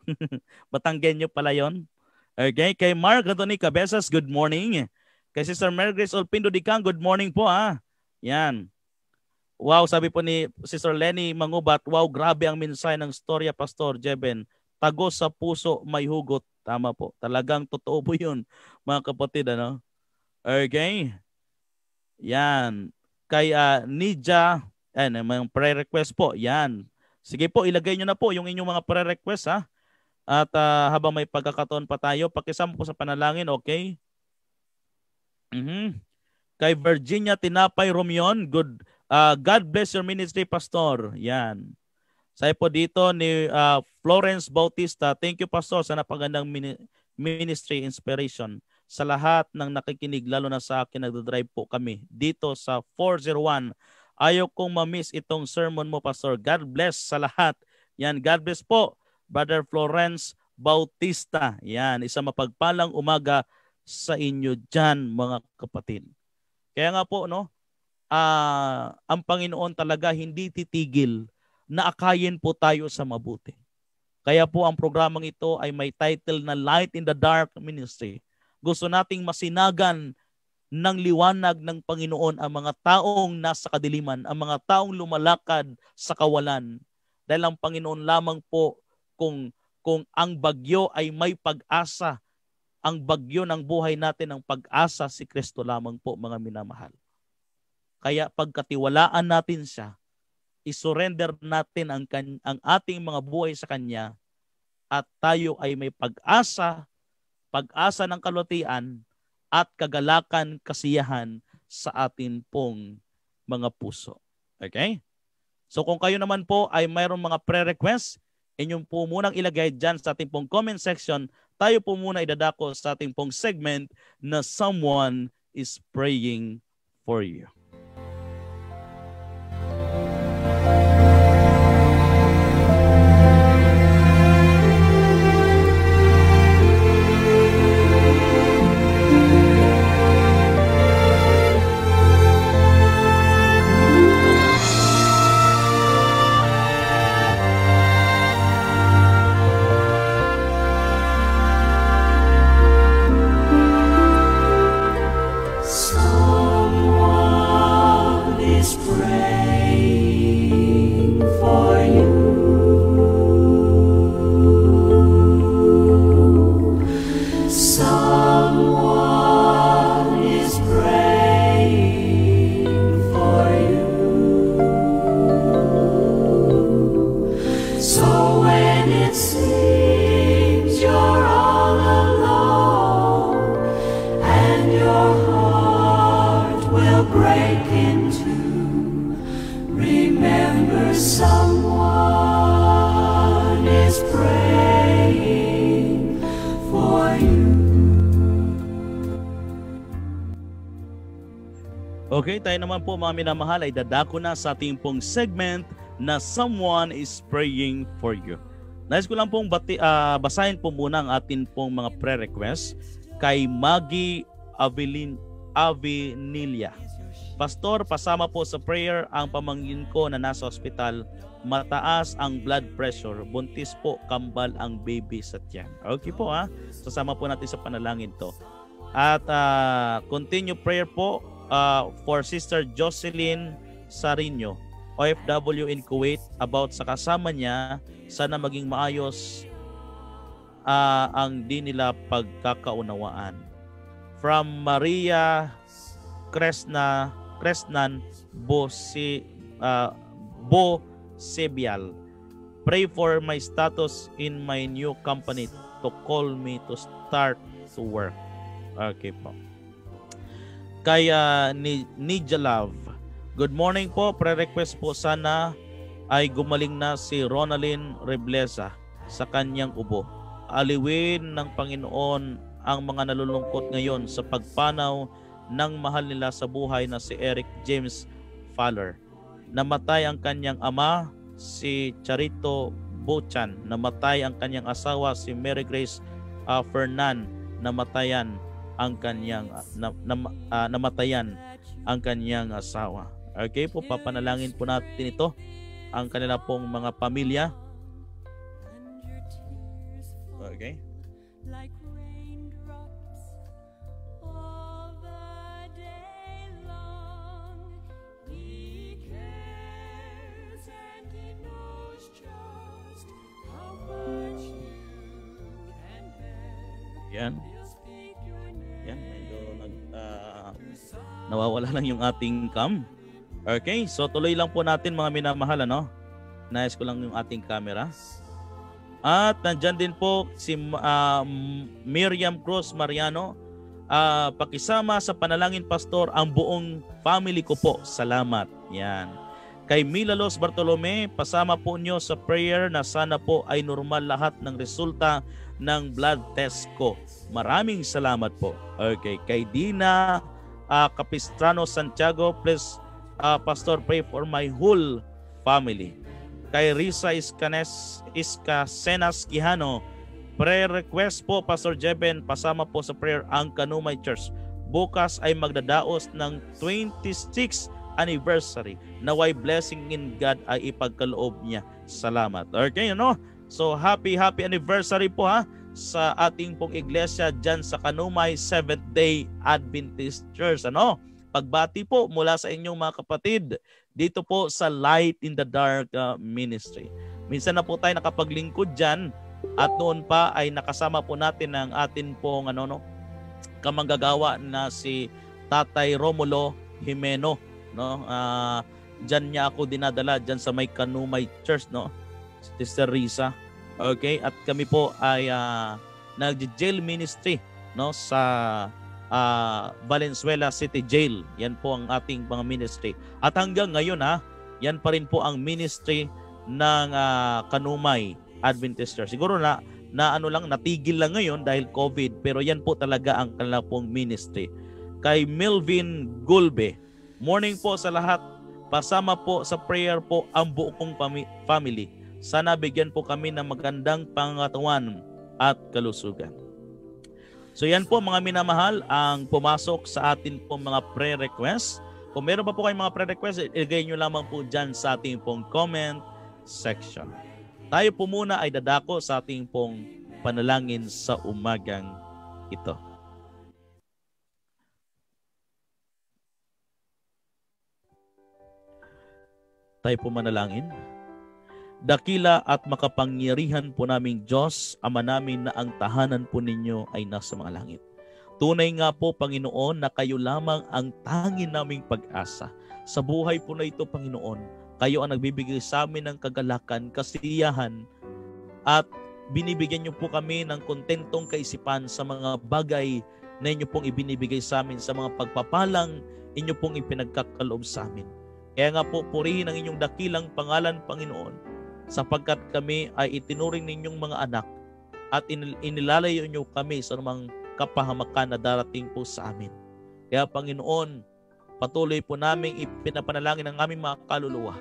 Batanggenyo pala yon. Okay. Kay Mark Anthony Cabezas, good morning. Kay Sister Mary Grace Olpindo Dicang, good morning po Yan. Wow, sabi po ni Sister Lenny Mangubat, wow, grabe ang mensahe ng storya Pastor Jeben. Tagos sa puso, may hugot. Tama po. Talagang totoo po yun, mga kapatid. Okay. Yan. Kay Nidja, may prayer request po. Yan. Sige po, ilagay nyo na po yung inyong mga prayer request At habang may pagkakataon pa tayo, pakisama po sa panalangin, okay? Kay Virginia Tinapay Romion, God bless your ministry, Pastor. Yan. Sabi po dito ni Florence Bautista, thank you Pastor sa napagandang ministry inspiration sa lahat ng nakikinig, lalo na sa akin, nagdadrive po kami dito sa 401. Ayaw kong ma-miss itong sermon mo Pastor. God bless sa lahat. Yan, God bless po Brother Florence Bautista. Yan, isang mapagpalang umaga sa inyo dyan mga kapatid. Kaya nga po ang Panginoon talaga hindi titigil na akayin po tayo sa mabuti. Kaya po ang programang ito ay may title na Light in the Dark Ministry. Gusto nating masinagan ng liwanag ng Panginoon ang mga taong nasa kadiliman, ang mga taong lumalakad sa kawalan. Dahil ang Panginoon lamang po kung ang bagyo ay may pag-asa, ang bagyo ng buhay natin, ang pag-asa si Kristo lamang po mga minamahal. Kaya pagkatiwalaan natin siya, isurrender natin ang ating mga buhay sa Kanya at tayo ay may pag-asa ng kalwatian at kagalakan, kasiyahan sa atin pong mga puso. Okay? So kung kayo naman po ay mayroong mga prayer requests, inyong po munang ilagay dyan sa ating pong comment section. Tayo po muna idadako sa ating pong segment na Someone is Praying for You. Someone Okay, tayo naman po mga minamahal ay dadako na sa ating pong segment na Someone is Praying for You. Nais ko lang pong basahin po muna ang atin pong mga prayer-request kay Maggie Avenilia. Pastor, pasama po sa prayer ang pamangkin ko na nasa ospital. Mataas ang blood pressure. Buntis po, kambal ang baby sa tiyan. Okay po ha. Sasama po natin sa panalangin to. At continue prayer po for Sister Jocelyn Sarino, OFW in Kuwait, about sa kasama niya. Sana maging maayos ang di nila pagkakaunawaan. From Maria Kresnan Bosebial. Pray for my status in my new company to call me to start to work. Okay po. Kaya Nidja Love. Good morning po. Pre-request po sana ay gumaling na si Ronalyn Reblesa sa kanyang ubo. Aliwin ng Panginoon ang mga nalulungkot ngayon sa pagpanaw ng mahal nila sa buhay na si Eric James Fowler. Namatay ang kanyang ama, si Charito Bochan. Namatay ang kanyang asawa, si Mary Grace Fernan. Namatayan ang kanyang asawa. Okay po, papanalangin po natin ito, ang kanila pong mga pamilya. Okay. Like raindrops all the day long. He cares and he knows just how much you can bear. Yan. He'll speak your name. Yan, medyo nawawala lang yung ating cam. Okay, so tuloy lang po natin mga minamahal, ano? Nais ko lang yung ating camera. At nandyan din po si Miriam Cruz Mariano. Pakisama sa panalangin, Pastor, ang buong family ko po. Salamat. Yan. Kay Milalos Bartolome, pasama po nyo sa prayer na sana po ay normal lahat ng resulta ng blood test ko. Maraming salamat po. Okay. Kay Dina Capistrano Santiago, please Pastor, pray for my whole family. Kay Risa Iskasenas Quijano, prayer request po, Pastor Jeben, pasama po sa prayer ang Kanumay Church. Bukas ay magdadaos ng 26th anniversary. Naway blessing in God ay ipagkaloob niya. Salamat. Okay, ano? So happy anniversary po ha sa ating pong iglesia dyan sa Kanumay Seventh-day Adventist Church. Ano? Pagbati po mula sa inyong mga kapatid dito po sa Light in the Dark Ministry. Minsan na po tayo nakapaglingkod dyan at noon pa ay nakasama po natin ang atin pong kamanggagawa na si Tatay Romulo Jimeno. No? Dyan niya ako dinadala dyan sa may Kanumay Church, no? Sister Risa. Okay? At kami po ay nag-jail ministry, no? Sa Valenzuela City Jail. Yan po ang ating mga ministry. At hanggang ngayon yan pa rin po ang ministry ng Kanumay Adventist Church. Siguro natigil lang ngayon dahil COVID, pero yan po talaga ang kanilang pong ministry. Kay Melvin Gulbe, morning po sa lahat. Pasama po sa prayer po ang buong family. Sana bigyan po kami ng magandang pangatawan at kalusugan. So yan po mga minamahal ang pumasok sa atin po mga prayer requests. Kung meron pa po kayong mga prayer requests, ilagay nyo lamang po dyan sa ating pong comment section. Tayo po muna ay dadako sa ating pong panalangin sa umagang ito. Tayo po manalangin. Dakila at makapangyarihan po naming Diyos, Ama namin, na ang tahanan po ninyo ay nasa mga langit. Tunay nga po, Panginoon, na kayo lamang ang tanging naming pag-asa. Sa buhay po na ito, Panginoon, kayo ang nagbibigay sa amin ng kagalakan, kasiyahan, at binibigyan niyo po kami ng kontentong kaisipan sa mga bagay na inyo pong ibinibigay sa amin, sa mga pagpapalang inyo pong ipinagkakaloob sa amin. Kaya nga po, purihin ang inyong dakilang pangalan, Panginoon, sapagkat kami ay itinuring ninyong mga anak at inilalayo niyo kami sa anumang kapahamakan na darating po sa amin. Kaya Panginoon, patuloy po namin ipinapanalangin ang aming mga kaluluwa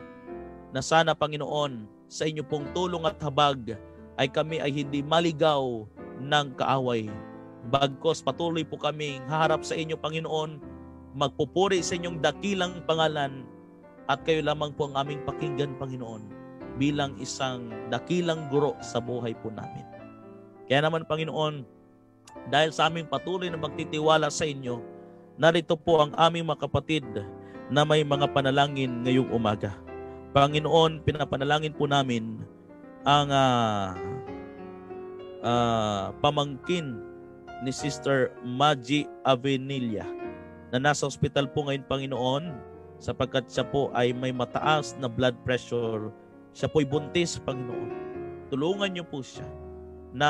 na sana, Panginoon, sa inyo pong tulong at habag ay kami ay hindi maligaw ng kaaway. Bagkos patuloy po kaming haharap sa inyo, Panginoon, magpupuri sa inyong dakilang pangalan at kayo lamang po ang aming pakinggan, Panginoon, bilang isang dakilang guro sa buhay po namin. Kaya naman, Panginoon, dahil sa aming patuloy na magtitiwala sa inyo, narito po ang aming mga kapatid na may mga panalangin ngayong umaga. Panginoon, pinapanalangin po namin ang pamangkin ni Sister Maggie Avenilla na nasa ospital po ngayon, Panginoon, sapagkat siya po ay may mataas na blood pressure. Siya po'y buntis, Panginoon. Tulungan niyo po siya na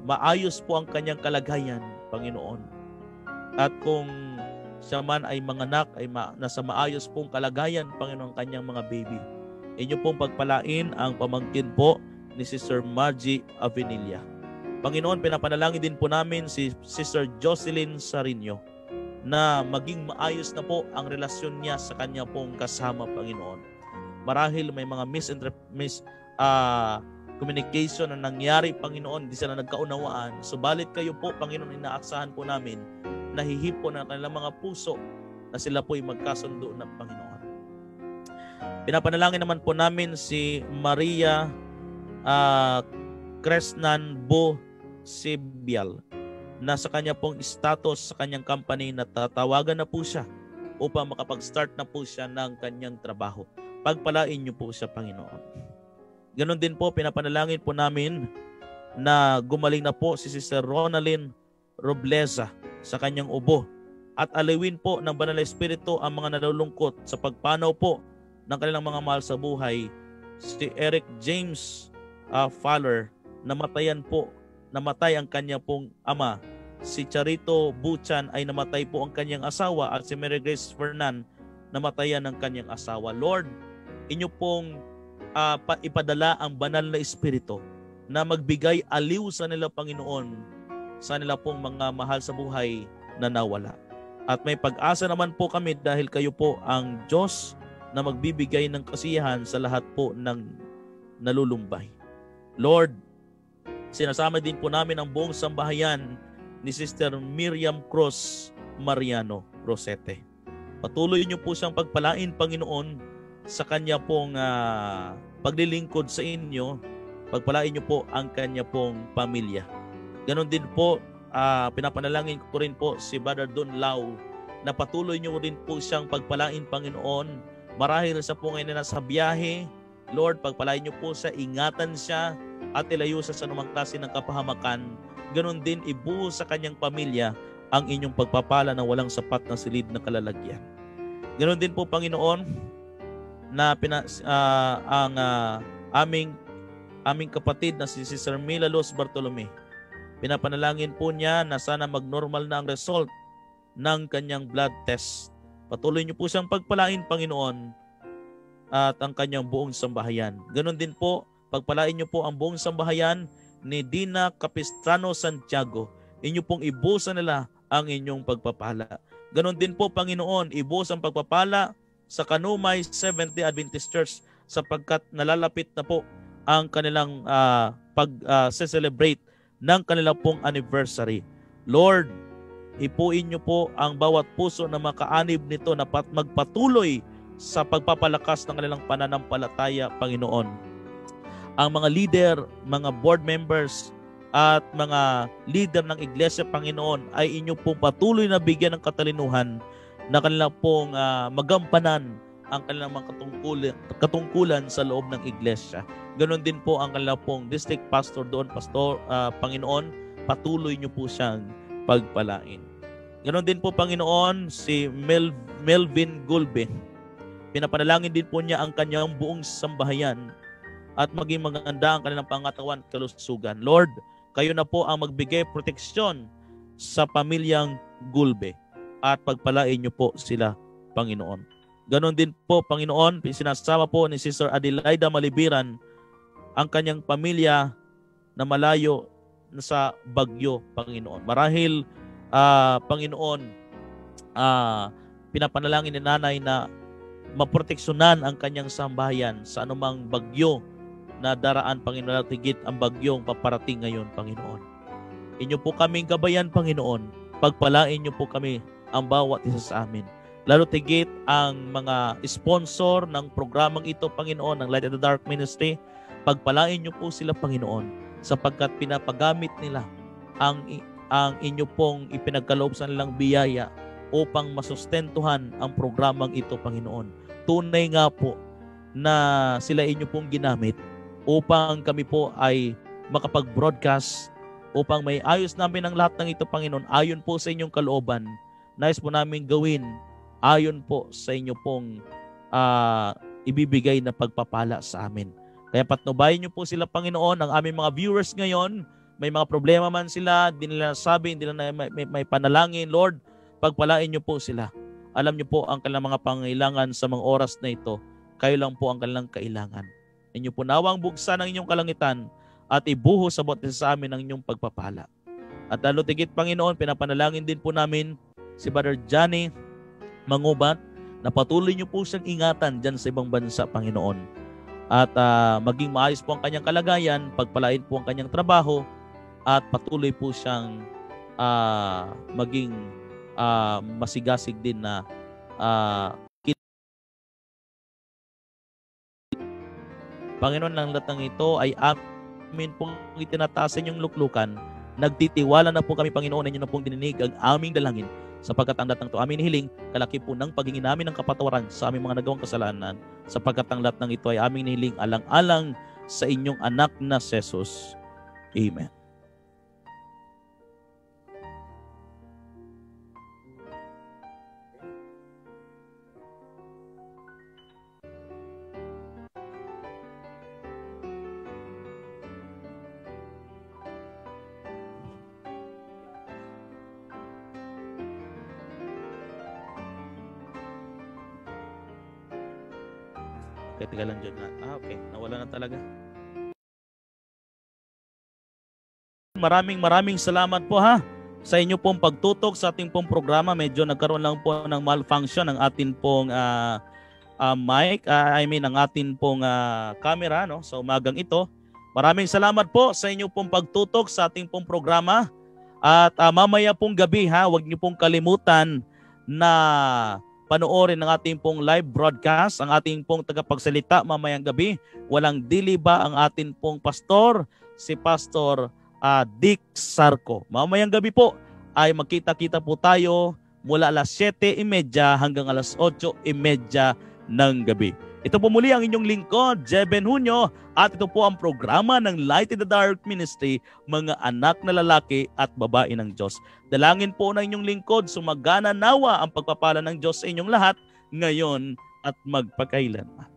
maayos po ang kanyang kalagayan, Panginoon. At kung siya man ay manganak, ay nasa maayos pong kalagayan, Panginoon, kanyang mga baby. Inyo pong pagpalain ang pamangkin po ni Sister Maggie Avenilla. Panginoon, pinapanalangin din po namin si Sister Jocelyn Sarino na maging maayos na po ang relasyon niya sa kanya pong kasama, Panginoon. Marahil may mga communication na nangyari, Panginoon, di sila nagkaunawaan. Subalit kayo po, Panginoon, inaaksahan po namin nahihipo na kanilang mga puso na sila po ay magkasundo ng Panginoon. Pinapanalangin naman po namin si Maria Cresnan Bo Sibial na sa kanya pong status sa kanyang company na tatawagan na po siya upang makapag-start na po siya ng kanyang trabaho. Pagpalain niyo po siya, Panginoon. Ganon din po, pinapanalangin po namin na gumaling na po si Sister Ronalyn Robleza sa kanyang ubo at aliwin po ng Banal na Espiritu ang mga nalulungkot sa pagpanaw po ng kanilang mga mahal sa buhay. Si Eric James Fowler, namatay ang kanyang pong ama. Si Charito Buchan ay namatay po ang kanyang asawa at si Mary Grace Fernan namatayan ng kanyang asawa. Lord, inyo pong ipadala ang Banal na Espiritu na magbigay aliw sa nila, Panginoon, sa nila pong mga mahal sa buhay na nawala. At may pag-asa naman po kami dahil kayo po ang Diyos na magbibigay ng kasiyahan sa lahat po ng nalulumbay. Lord, sinasama din po namin ang buong sambahayan ni Sister Miriam Cruz Mariano Rosete. Patuloy niyo po siyang pagpalain, Panginoon, sa kanya pong paglilingkod sa inyo. Pagpalain niyo po ang kanya pong pamilya. Ganon din po, pinapanalangin ko rin po si Brother Don Lau na patuloy niyo rin po siyang pagpalain, Panginoon. Marahil sa po ngayon na nasa biyahe, Lord, pagpalain niyo po sa ingatan siya at ilayo sa anumang klase ng kapahamakan. Ganon din, ibuo sa kanyang pamilya ang inyong pagpapala na walang sapat na silid na kalalagyan. Ganon din po, Panginoon, na aming kapatid na si Sister Mila Luz Bartolome. Pinapanalangin po niya na sana mag-normal na ang result ng kanyang blood test. Patuloy niyo po siyang pagpalain, Panginoon, at ang kanyang buong sambahayan. Ganon din po, pagpalain niyo po ang buong sambahayan ni Dina Capistrano Santiago. Inyo pong ibusan nila ang inyong pagpapala. Ganon din po, Panginoon, ibus ang pagpapala sa Kanumay Seventh-day Adventist Church sapagkat nalalapit na po ang kanilang pag-celebrate ng kanilang pong anniversary. Lord, hipuin niyo po ang bawat puso na makaanib nito na magpatuloy sa pagpapalakas ng kanilang pananampalataya, Panginoon. Ang mga leader, mga board members, at mga leader ng iglesia, Panginoon, ay inyo pong patuloy na bigyan ng katalinuhan na kanilang pong magampanan ang kanilang mga katungkulan sa loob ng iglesia. Ganon din po ang kanilang pong district pastor doon, Pastor, Panginoon, patuloy niyo po siyang pagpalain. Ganon din po, Panginoon, si Melvin Gulbe. Pinapanalangin din po niya ang kanyang buong sambahayan at maging maganda ang kanilang pangatawan at kalusugan. Lord, kayo na po ang magbigay proteksyon sa pamilyang Gulbe at pagpalain niyo po sila, Panginoon. Ganon din po, Panginoon, sinasama po ni Sister Adelaida Malibiran ang kanyang pamilya na malayo sa Bagyo, Panginoon. Marahil, Panginoon, pinapanalangin ni nanay na maproteksyonan ang kanyang sambahayan sa anumang bagyo na daraan, Panginoon, at higit ang bagyong paparating ngayon, Panginoon. Inyo po kaming gabayan, Panginoon. Pagpalain niyo po kami, ang bawat isa sa amin. Lalo tigit ang mga sponsor ng programang ito, Panginoon, ng Light in the Dark Ministry. Pagpalain niyo po sila, Panginoon, sapagkat pinapagamit nila ang inyo pong ipinagkaloob sa nilang biyaya upang masustentuhan ang programang ito, Panginoon. Tunay nga po na sila inyo pong ginamit upang kami po ay makapag-broadcast, upang may ayos namin ang lahat ng ito, Panginoon, ayon po sa inyong kalooban. Nais po namin gawin ayon po sa inyo pong ibibigay na pagpapala sa amin. Kaya patnubayan niyo po sila, Panginoon, ang aming mga viewers ngayon. May mga problema man sila, hindi nila nasabi, hindi nila may panalangin. Lord, pagpalain niyo po sila. Alam niyo po ang kanilang mga pangailangan sa mga oras na ito. Kayo lang po ang kanilang kailangan. Inyo po nawang buksan ang inyong kalangitan at ibuhos sa bawat isa sa amin ang inyong pagpapala. At lalo tigit, Panginoon, pinapanalangin din po namin si Brother Johnny Mangubat na patuloy niyo po siyang ingatan dyan sa ibang bansa, Panginoon. At maging maayos po ang kanyang kalagayan, pagpalain po ang kanyang trabaho, at patuloy po siyang maging masigasig din na Panginoon, ng lahat ng ito ay amin pong itinataas sa inyong luklukan. Nagtitiwala na po kami, Panginoon, inyo na pong dininig ang aming dalangin, sapagkat ang lahat ng ito aming hiling, kalaki po ng paghingi namin ng kapatawaran sa aming mga nagawang kasalanan, sapagkat ang lahat ng ito ay aming hiling alang-alang sa inyong anak na Jesus. Amen. Okay, tiga lang dyan na. Okay. Nawala na talaga. Maraming salamat po ha sa inyo pong pagtutok sa ating pong programa. Medyo nagkaroon lang po ng malfunction ng atin pong mic, ang atin pong camera, no, sa umagang ito. Maraming salamat po sa inyo pong pagtutok sa ating pong programa. At mamaya pong gabi ha, huwag niyo pong kalimutan na panoorin ang ating pong live broadcast, ang ating pong tagapagsalita mamayang gabi. Walang dili ba ang ating pong pastor, si Pastor Dick Sarco. Mamayang gabi po ay magkita-kita po tayo mula alas 7:30 hanggang alas 8:30 ng gabi. Ito po muli ang inyong lingkod, Jeben Hunyo, at ito po ang programa ng Light in the Dark Ministry, mga anak na lalaki at babae ng Diyos. Dalangin po ng inyong lingkod, sumagana nawa ang pagpapala ng Diyos sa inyong lahat, ngayon at magpakailanman.